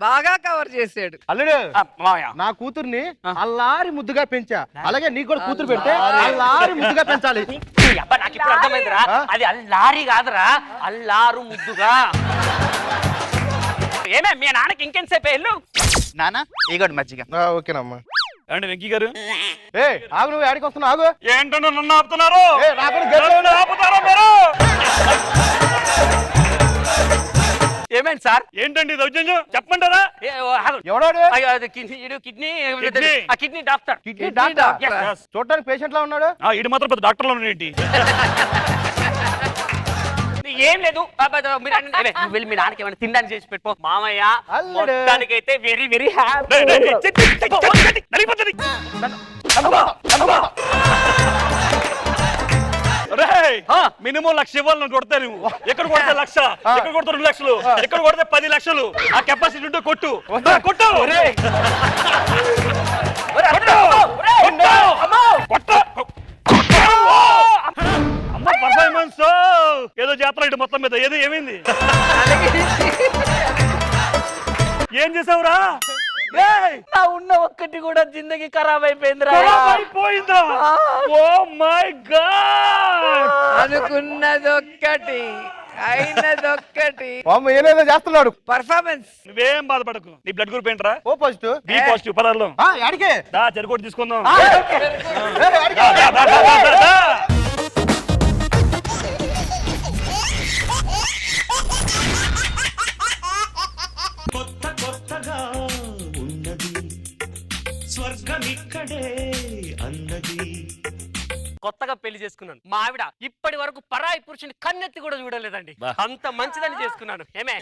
బాగా కవర్ చేసాడు. అల్లుడు మావయ్య, నా కూతుర్ని అల్లారి ముద్దుగా పెంచా, అలాగే నీకు కూడా కూతురు పెడితే అల్లారి ముద్దుగా పెంచాలి. నాకు ఇప్పుడు అర్థమైందిరా, అది అల్లారి కాదురా, అల్లారు ముద్దుగా. ఏమే మీ నాన్నకి ఇంకెంతసేపు వెళ్ళు. నానా ఇగోండి మజ్జిగ. ఓకేనమ్మా. ఏమండి వెంకీ గారు? ఆగు, నువ్వు ఆడికి వస్తున్నావు? ఆగు. ఏంటంటే నన్ను ఆపుతున్నారు? నన్ను ఆపుతారా మీరు? ఏమైంది సార్? ఏంటండి దౌర్జన్యం చెప్పమంటారా? ఎవడాడు? Kidney doctor. కిడ్నీ డాక్టర్ చూడడానికి పేషెంట్ లా ఉన్నాడు. ఈడు మాత్రం పెద్ద డాక్టర్ లో ఉన్నాడు. ఏం లేదు, నువ్వు వెళ్ళి మీ నాన్నకి ఏమైనా తినడానికి చేసి పెట్టుకో. మామయ్య మొత్తానికైతే వెరీ వెరీ హ్యాపీ. మినిమం 1,00,000 ఇవ్వాలి నన్ను కొడతా. నువ్వు ఎక్కడ కొడితే 1,00,000, ఎక్కడ కొడితే 2 లక్షలు, ఎక్కడ కొడితే 10 లక్షలు. ఆ కెపాసిటీ ఉంటే కొట్టు కొట్టు. అమ్మ పర్ఫార్మెన్స్ ఏదో జాతర ఇటు మొత్తం మీద ఏదో ఏమైంది? ఏం చేసావురా? నా ఉన్న ఒక్కటి కూడా జిందగీ ఖరాబ్ అయిపోయిందిరా. ఖరాబ్ అయిపోయిందా? Oh my god! అనుకున్నదొక్కటి అయినదొక్కటి. ఏదేదో చేస్తున్నాడు. పర్ఫార్మెన్స్. నువ్వేం బాధపడకు. నీ బ్లడ్ గ్రూప్ ఏంట్రా? O positive. B positive. పదార్థం అడిగే దా చెరుకోటి తీసుకుందాం. కొత్త కొత్తగా ఉన్నది స్వర్గం ఇక్కడే అన్నది. కొత్తగా పెళ్లి చేసుకున్నాను. మా ఆవిడ ఇప్పటి వరకు పరాయి పురుషుని కన్నెత్తి కూడా చూడలేదండి. అంత మంచిదని చేసుకున్నాను. ఏమే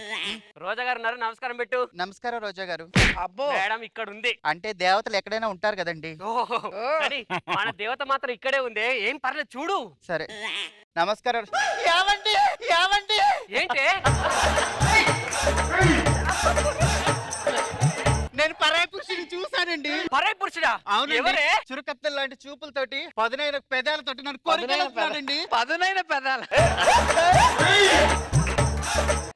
రోజా గారు ఉన్నారు, నమస్కారం పెట్టు. నమస్కారం రోజా గారు. అబ్బో. మేడం ఇక్కడ ఉంది. అంటే దేవతలు ఎక్కడైనా ఉంటారు కదండి. ఓహో, కానీ మన దేవత మాత్రం ఇక్కడే ఉంది. ఏం పర్లేదు చూడు. సరే నమస్కారం. ఏంటి నేను పరాయి పురుషుని చూసానండి. పరాయి పురుషుడా? ఎవరే? చురుకత్తెల లాంటి చూపులతోటి పదునైన పెదాలతోటి నన్ను కోరికలండి. పదునైన పెదాల.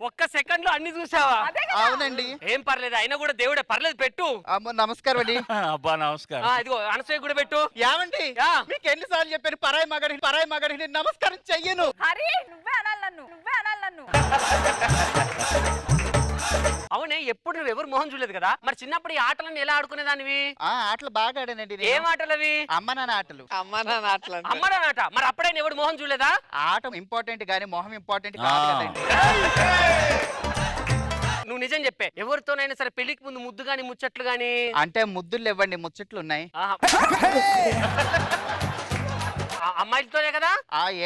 ఒక్క సెకండ్ లో అన్ని చూసావా? అవునండి. ఏం పర్లేదు, అయినా కూడా దేవుడే. పర్లేదు పెట్టు. అమ్మో నమస్కారం అండి. అబ్బా నమస్కారం. ఇదిగో అనసూయ కూడా పెట్టు. ఏమండి మీకు ఎన్నిసార్లు చెప్పాను పరాయి మగడికి నేను నమస్కారం చెయ్యను. అవునే, ఎప్పుడు నువ్వు ఎవరు మోహన్ చూడలేదు కదా. మరి చిన్నప్పుడు ఈ ఆటలను ఎలా ఆడుకునేదానివి? ఆటలు బాగా ఆడానండి. ఏం ఆటలు అవి? అమ్మ నాన్న ఆటలు. అమ్మ నాన్న ఆటలు. అమ్మడానాట. మరి అప్పుడే ఎవడు మోహన్ చూడలేదా? ఆట ఇంపార్టెంట్ గానీ మొహం ఇంపార్టెంట్ కాదు కదండి. నువ్వు నిజం చెప్పే. ఎవరితోనైనా సరే పెళ్లికి ముందు ముద్దు గాని ముచ్చట్లు గాని? అంటే ముద్దులు ఇవ్వండి, ముచ్చట్లు ఉన్నాయి. అమ్మాయిలతోనే కదా?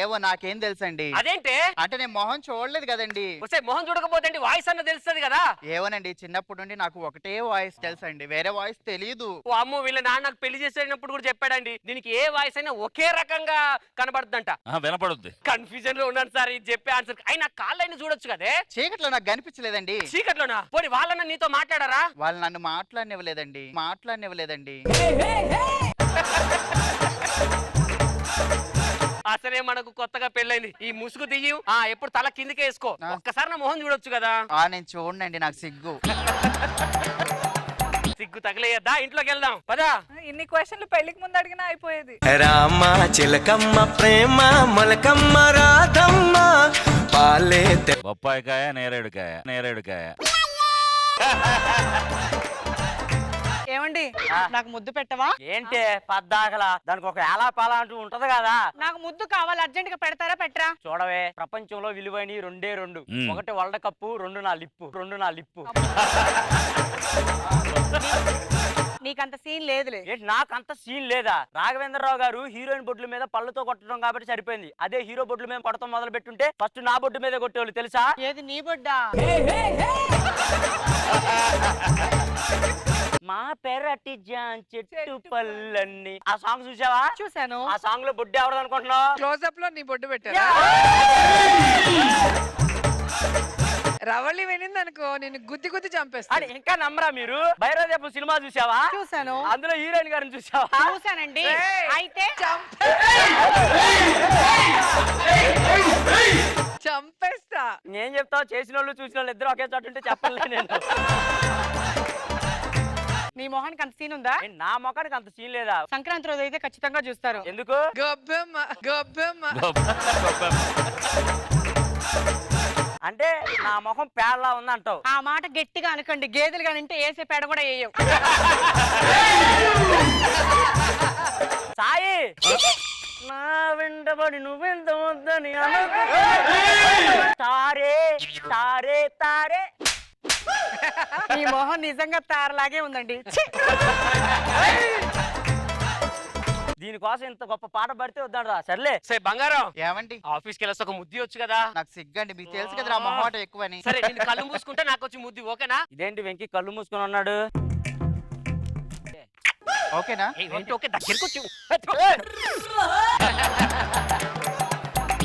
ఏవో నాకేం తెలుసండి. అదేంటే? అంటే నేను మొహం చూడలేదు కదండి. వస్తే మొహం చూడకపోతే వాయిస్ అన్న తెలుస్తుంది కదా. ఏవోనండి చిన్నప్పటి నుండి నాకు ఒకటే వాయిస్ తెలుసండి, వేరే వాయిస్ తెలియదు. ఓ అమ్మో, వీళ్ళ నాన్న నాకు పెళ్లి చేసేటప్పుడు కూడా చెప్పాడండి, దీనికి ఏ వాయిస్ అయినా ఒకే రకంగా కనబడుతుందంట. వినపడుద్ది. కన్ఫ్యూజన్ లో ఉన్నాను సార్ ఇది చెప్పే ఆన్సర్. అయినా కాళ్ళైనా చూడొచ్చు కదే. చీకట్లో నాకు కనిపించలేదండి. చీకట్లోనా? పోనీ వాళ్ళన్న నీతో మాట్లాడారా? వాళ్ళు నన్ను మాట్లాడనివ్వలేదండి. అసలే మనకు కొత్తగా పెళ్ళైంది. ఈ ముసుగు దియ్యం ఎప్పుడు తల కిందకే వేసుకో. ఒక్కసారి నా మొహం చూడొచ్చు కదా. నేను చూడండి, నాకు సిగ్గు. సిగ్గు తగలేయద్దా? ఇంట్లోకి వెళ్దాం పదా. ఇన్ని క్వశ్చన్లు పెళ్లికి ముందు అడిగినా అయిపోయేది. రామ చిలకమ్మ ప్రేమ మొలకమ్మ రాధమ్మ పాలే బొప్పాయికాయ నేరేడుకాయ. ఏమండి నాకు ముద్దు పెట్టవా? ఏంటి పద్దాకలా దానికి ఒక ఎలా పాలా అంటూ ఉంటది కదా. నాకు ముద్దు కావాలి, అర్జెంట్ గా పెడతారా పెట్టరా? చూడవే, ప్రపంచంలో విలువైన రెండు. ఒకటి వరల్డ్ కప్, రెండు నా లిప్పు. నీకంత సీన్ లేదులే. ఏంటి నాకంత సీన్ లేదా? రాఘవేంద్రరావు గారు హీరోయిన్ బొడ్ల మీద పళ్ళతో కొట్టడం కాబట్టి సరిపోయింది. అదే హీరో బొడ్ల మీద కొడతాం మొదలు పెట్టుంటే ఫస్ట్ నా బొడ్డు మీద కొట్టేవాళ్ళు తెలుసా? ఏది నీ బొడ్డా? మా పెరటి జాన్ చెట్టు పళ్ళన్ని. ఆ సాంగ్ చూసావా? చూసాను. ఆ సాంగ్ లో బొడ్డు ఎవరు అనుకుంటున్నావు? క్లోజప్ లో నీ బొడ్డు పెట్టారా? రవళి వినింది అనుకో, నేను గుద్ది చంపేస్తా. ఇంకా నమ్మరా మీరు? భైరవదేపు సినిమా చూసావా? చూసాను. అందులో హీరోయిన్ గారిని చూసావా? చూసానండి. అయితే చంపేస్తా. నేను చెప్తావు, చేసిన వాళ్ళు చూసిన వాళ్ళు ఇద్దరు ఒకే చోట ఉంటే చెప్పలే నేను. నీ మొహానికి అంత సీన్ ఉందా? నా మొఖానికి అంత సీన్ లేదా? సంక్రాంతి రోజు అయితే ఖచ్చితంగా చూస్తారు. ఎందుకు? గొబ్బెమ్మ. అంటే నా ముఖం పేడలా ఉంది అంటావు. ఆ మాట గట్టిగా అనకండి, గేదెలు కానింటే వేసే పేడ కూడా వేయవు. సాయి నా వెంటబడి నువ్వెంత వద్దని తారే. ఈ మొహం నిజంగా తారలాగే ఉందండి. దీనికోసం ఇంత గొప్ప పాట పడితే వద్దాడు. సర్లే బంగారం. ఏమండి ఆఫీస్కి వెళ్ళొస్తా, ఒక ముద్ది వచ్చు కదా. నాకు సిగ్గండి, మీకు తెలుసు కదా మొహమాట ఎక్కువని. సరే నేను కళ్ళు మూసుకుంటే నాకు వచ్చి ముద్ది ఓకేనా? ఇదేంటి వెంకీ కళ్ళు మూసుకుని ఉన్నాడు? ఓకేనా? ఓకే, దగ్గరికి వచ్చి.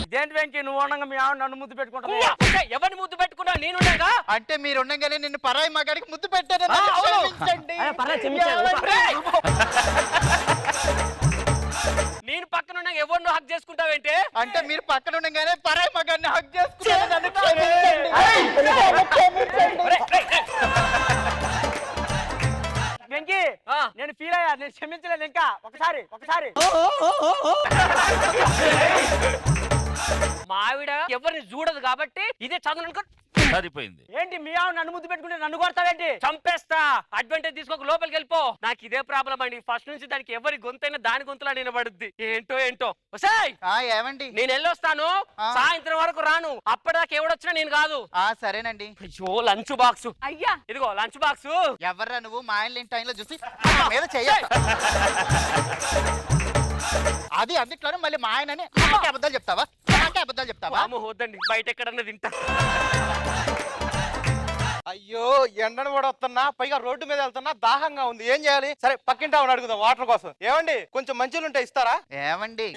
ఇదేంటి వెంకీ నువ్వు ఉండగా మీ ఆవిడ నన్ను ముద్దు పెట్టుకుంటా? ఎవరిని ముద్దు పెట్టుకున్నా? నేనుండగా? అంటే మీరు ఉండగానే నిన్ను పరాయి మగాడికి ముద్దు పెట్టారు. నేను పక్కన ఉన్నా ఎవరినో హక్ చేసుకుంటావేంటే? అంటే మీరు పక్కన ఉండగానే పరాయి మగాడిని హక్ చేసుకుంటారు. నేను ఫీల్ అయ్యా, నేను క్షమించలేదు ఇంకా. ఒకసారి మా ఆవిడ ఎవరిని చూడదు కాబట్టి ఇదే చదువు సరిపోయింది. ఏంటి మీ ఆవిడ నన్ను ముద్దు పెట్టుకుంటే నన్ను కొడతావేంటి? చంపేస్తా. అడ్వాంటేజ్ తీసుకోక లోపలికి వెళ్ళిపో. నాకు ఇదే ప్రాబ్లం అండి. ఫస్ట్ నుంచి దానికి ఎవరి గొంతైనా దాని గొంతులా నిలబడుద్ది. ఏంటో వసాయ్ ఏమండి నేను వెళ్ళొస్తాను, సాయంత్రం వరకు రాను. అప్పటిదాకా ఎవడొచ్చినా నేను కాదు. సరేనండి. అయ్యో లంచ్ బాక్స్. అయ్యా ఇదిగో లంచ్ బాక్స్. ఎవర్రా నువ్వు మా ఆయన లేని టైంలో చూసి నా మీద చెయ్య. అది అందుట్లోనే మళ్ళీ మా ఆయనని నాకే అబద్ధాలు చెప్తావా? వద్దండి, బయట ఎక్కడన్నా తింటా. అయ్యో ఎండను కూడా వస్తున్నా, పైగా రోడ్డు మీద వెళ్తున్నా, దాహంగా ఉంది. ఏం చేయాలి? సరే పక్కింటి ఆవిడ అడుగుదాం వాటర్ కోసం. ఏమండి కొంచెం మంచినీళ్ళు ఉంటే ఇస్తారా? ఏమండి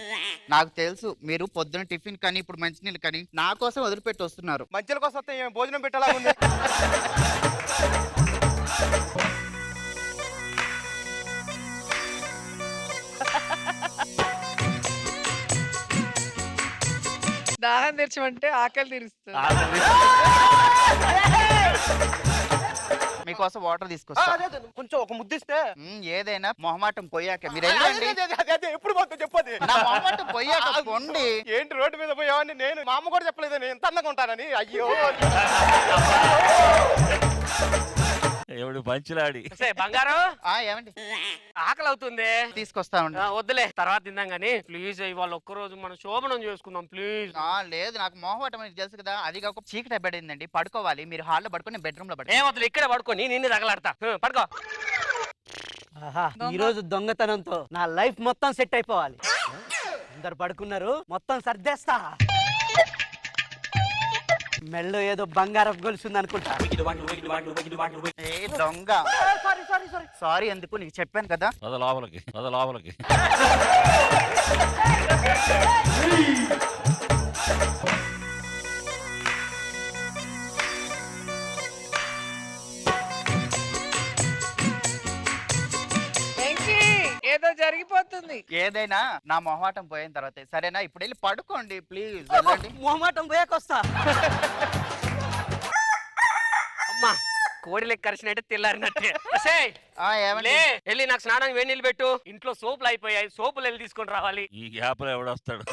నాకు తెలుసు మీరు పొద్దున టిఫిన్ కానీ ఇప్పుడు మంచినీళ్ళు కానీ నా కోసం వదిలిపెట్టి వస్తున్నారు. మంచిల కోసం వస్తే ఏం భోజనం పెట్టేలా ఉంది? దాహం తీర్చమంటే ఆకలి తీరుస్తుంది. మీకోసం వాటర్ తీసుకొస్తా. కొంచెం ఒక ముద్దిస్తే. ఏదైనా మొహమాటం పోయాక మీరు వెళ్ళండి. ఎప్పుడు పోతే చెప్పది. నా మొహమాటం పోయాక పొండి. ఏంటి రోడ్డు మీద పోయావని నేను మా అమ్మ కూడా చెప్పలేదు నేను ఎంత అందంగా ఉంటానని. అయ్యో ఎవడు పంచులాడి. బంగారం ఏమండి ఆకలి అవుతుంది, తీసుకొస్తా ఉండి. వద్దులే తర్వాత తిందాం గానీ ప్లీజ్ ఇవాళ ఒక్కరోజు మనం శోభనం చేసుకుందాం ప్లీజ్. లేదు నాకు మొహమాటం మీకు తెలుసు కదా. అది కాక చీకటి పడిందండి, పడుకోవాలి. మీరు హాల్లో పడుకొని నేను బెడ్రూమ్ లో పడుకో. ఏమవుతుంది ఇక్కడే పడుకొని నిన్ను తగలాడతా. పడుకో. ఈ రోజు దొంగతనంతో నా లైఫ్ మొత్తం సెట్ అయిపోవాలి. అందరు పడుకున్నారు, మొత్తం సర్దేస్తా. మెల్లో ఏదో బంగారం గొలుసుంది అనుకుంటా. దొంగ సారీ ఎందుకు నీకు చెప్పాను కదా. లోపలికి ఏదో జరిగిపోతుంది. ఏదైనా నా మొహమాటం పోయిన తర్వాత సరేనా? ఇప్పుడు వెళ్ళి పడుకోండి ప్లీజ్. వెళ్ళండి. మొహమాటం పోయాకొస్తా. అమ్మా కోడి లెక్క కరిచినట్టే తెల్లారినట్టే. ఏమండి వెళ్ళి నాకు స్నానానికి వేడి నీళ్ళు పెట్టు. ఇంట్లో సోపులు అయిపోయాయి, సోపులు వెళ్ళి తీసుకొని రావాలి. ఈ గ్యాప్ లో ఎవడొస్తాడు?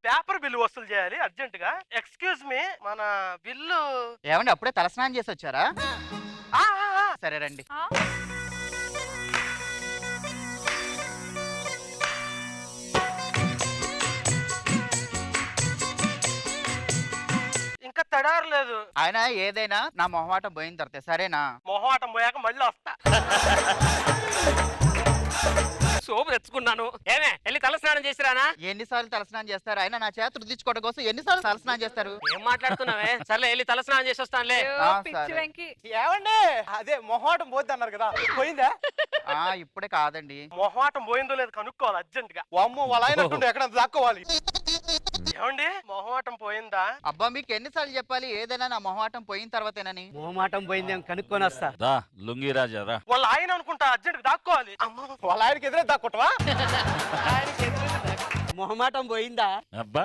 పేపర్ బిల్లు వసూలు చేయాలి అర్జెంట్ గా. ఎక్స్క్యూజ్ మీ, మన బిల్లు. ఏమండి అప్పుడే తలస్నానం చేసి వచ్చారా? సరే రండి. ఇంకా తడారలేదు. ఆయన ఏదైనా నా మొహమాటం పోయిన తర్వాత సరేనా? మొహమాటం పోయాక మళ్ళీ వస్తా. సోపు తెచ్చుకున్నాను. ఏమే వెళ్ళి తల స్నానం చేసిరానా? ఎన్నిసార్లు తలస్నానం చేస్తారు? ఆయన నా చేత రుద్దించుకోవడం కోసం ఎన్నిసార్లు తలస్నానం చేస్తారు? ఏం మాట్లాడుతున్నావే? సర్లే వెళ్ళి తల స్నానం చేసి వస్తానులే. పిచ్చి వెంకి. ఏమండి అదే మొహమాటం పోద్ది అన్నారు కదా, పోయిందా? ఇప్పుడే కాదండి. మొహమాటం పోయిందో లేదు కనుక్కోవాలి అర్జెంట్ గా. అమ్మో వాళ్ళ ఆయన ఎక్కడ దాక్కోవాలి. ఏమండి మొహమాటం పోయిందా? అబ్బా మీకు ఎన్నిసార్లు చెప్పాలి ఏదైనా నా మొహమాటం పోయిన తర్వాతేనని? మొహమాటం పోయింది అని కనుక్కొని వస్తా. దా లుంగి రాజా రా. వాళ్ళ ఆయన అనుకుంటా అర్జెంట్ దాక్కోవాలి. వాళ్ళ ఆయనకి ఎదురే దాక్కుంటావా? మొహమాటం పోయిందా? అబ్బా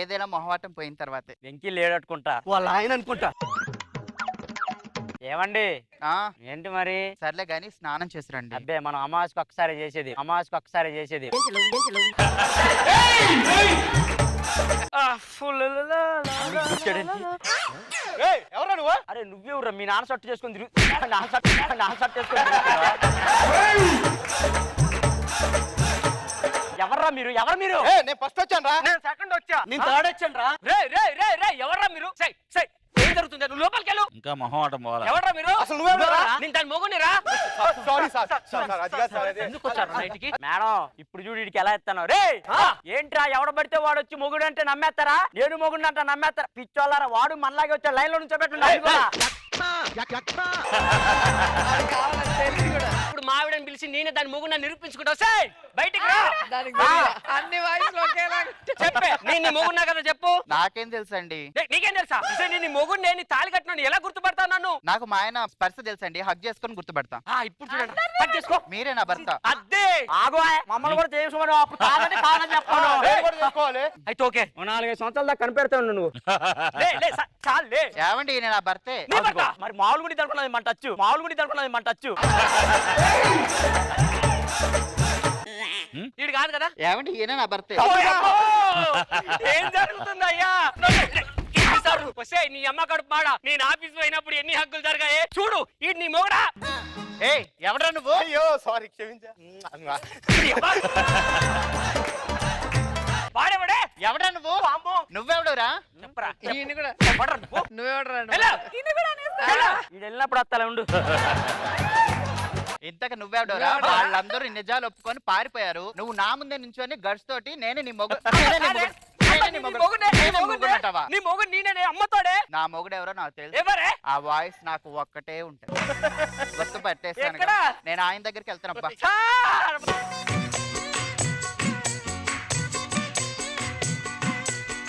ఏదైనా మొహమాటం పోయిన తర్వాతే. వెంకీ లేడట్టుకుంటా. వాళ్ళ ఆయన అనుకుంటా. ఏమండి ఏంటి మరి? సర్లే గాని స్నానం చేసి రండి. అబ్బే మనం అమావాస్యకు ఒక్కసారి చేసేది, అమావాస్యకు ఒక్కసారి చేసేది. ఎవరా నువ్వు? అరే నువ్వెవరా? మీ నాన్న షర్ట్ చేసుకుని తిరుగు. నా షర్ట్ చేసుకుని ఎవర్రా మీరు? ఎవరు మీరు? నేను ఫస్ట్ వచ్చాను రా. నేను సెకండ్ వచ్చా. నేను థర్డ్ వచ్చాను రా. రే ఎవర్రా మీరు? ఏం జరుగుతుంది? నువ్వు లోపలికి వెళ్ళు. ఇంకా మొహమాటం పోవాలా? ఎవర్రా మీరు? అసలు నువ్వెవరురా? నేను దాని మొగునిరా. Sorry sir. ఎందుకు వచ్చారు నైట్కి? మేడం ఇప్పుడు చూడు వీడికి ఎలా ఎత్తాను. రే ఏంట్రా ఎవడ పడితే వాడు వచ్చి మొగుడు అంటే నమ్మేస్తారా? నేను మొగుడు అంటే నమ్మేస్తారా? పిచ్చోళ్ళారా, వాడు మనలాగే వచ్చా లైన్ లో నుంచి పెట్టండి. ఇప్పుడు ఇప్పుడు మా ఆవిడని పిలిచి నేనే దాని మొగుడు నిరూపించుకుంటావు సార్ బయటికి రా దానికి తెలియదా? అన్ని వాయిస్లు ఒకేలాగా చెప్పే నేను నీ మొగుడున్నా కదా చెప్పు నాకేం తెలుసండి, నీకేం తెలుసా నీ మొగుడు నేను తాళి కట్టినాను ఎలా గుర్తుపడతావు నన్ను నాకు మా ఆయన స్పర్శ తెలుసండి, హగ్ చేసుకొని గుర్తుపడతా. ఇప్పుడు చూడండి హగ్ చేసుకో మీరే నా భర్త. అద్దే ఆగో మమ్మల్ని కూడా చేసుకోమని అప్పుడు కాదని కాదని చెప్పాను అయితే ఓకే 4-5 సంవత్సరాల దాకా కనిపెడతావు నువ్వు. చాలే ఏమండి ఈయన నా భర్తే. మరి మామూలు గుడి తడుపున్నది మన టచ్చు, మామూలు గుడి తడుపున్నది మన టచ్చు. వీడు కాదు కదా ఏమండి ఈయన నా భర్తే. ఏం జరుగుతుంది అయ్యా వస్తే నీ అమ్మ కడుపు మాడ నేను ఆఫీస్ పోయినప్పుడు ఎన్ని హక్కులు జరిగాయి చూడు ఈ నీ మొగడా ఏ ఎవడ్రా నువ్వు? అయ్యో సారీ క్షమించా. వాడేవాడే ఎవడ్రా నువ్వు? నువ్వెవడురా? చెప్పరా ఈయన కూడా నువ్వెవడరా ఇది వెళ్ళినప్పుడు వస్తాలే ఉండు. ఇంతక నువ్వెవడరా? వాళ్ళందరూ నిజాలు ఒప్పుకొని పారిపోయారు. నువ్వు నా ముందే నుంచొని గడ్స్ తోటి నేనే నీ మొగుడు నీ మొగుడు నేనే అమ్మతోడే. నా మొగుడు ఎవరో నాకు తెలుసు. ఎవరే? ఆ వాయిస్ నాకు ఒక్కటే ఉంటుంది, గుర్తు పట్టేస్తాను. నేను ఆయన దగ్గరికి వెళ్తానబ్బా.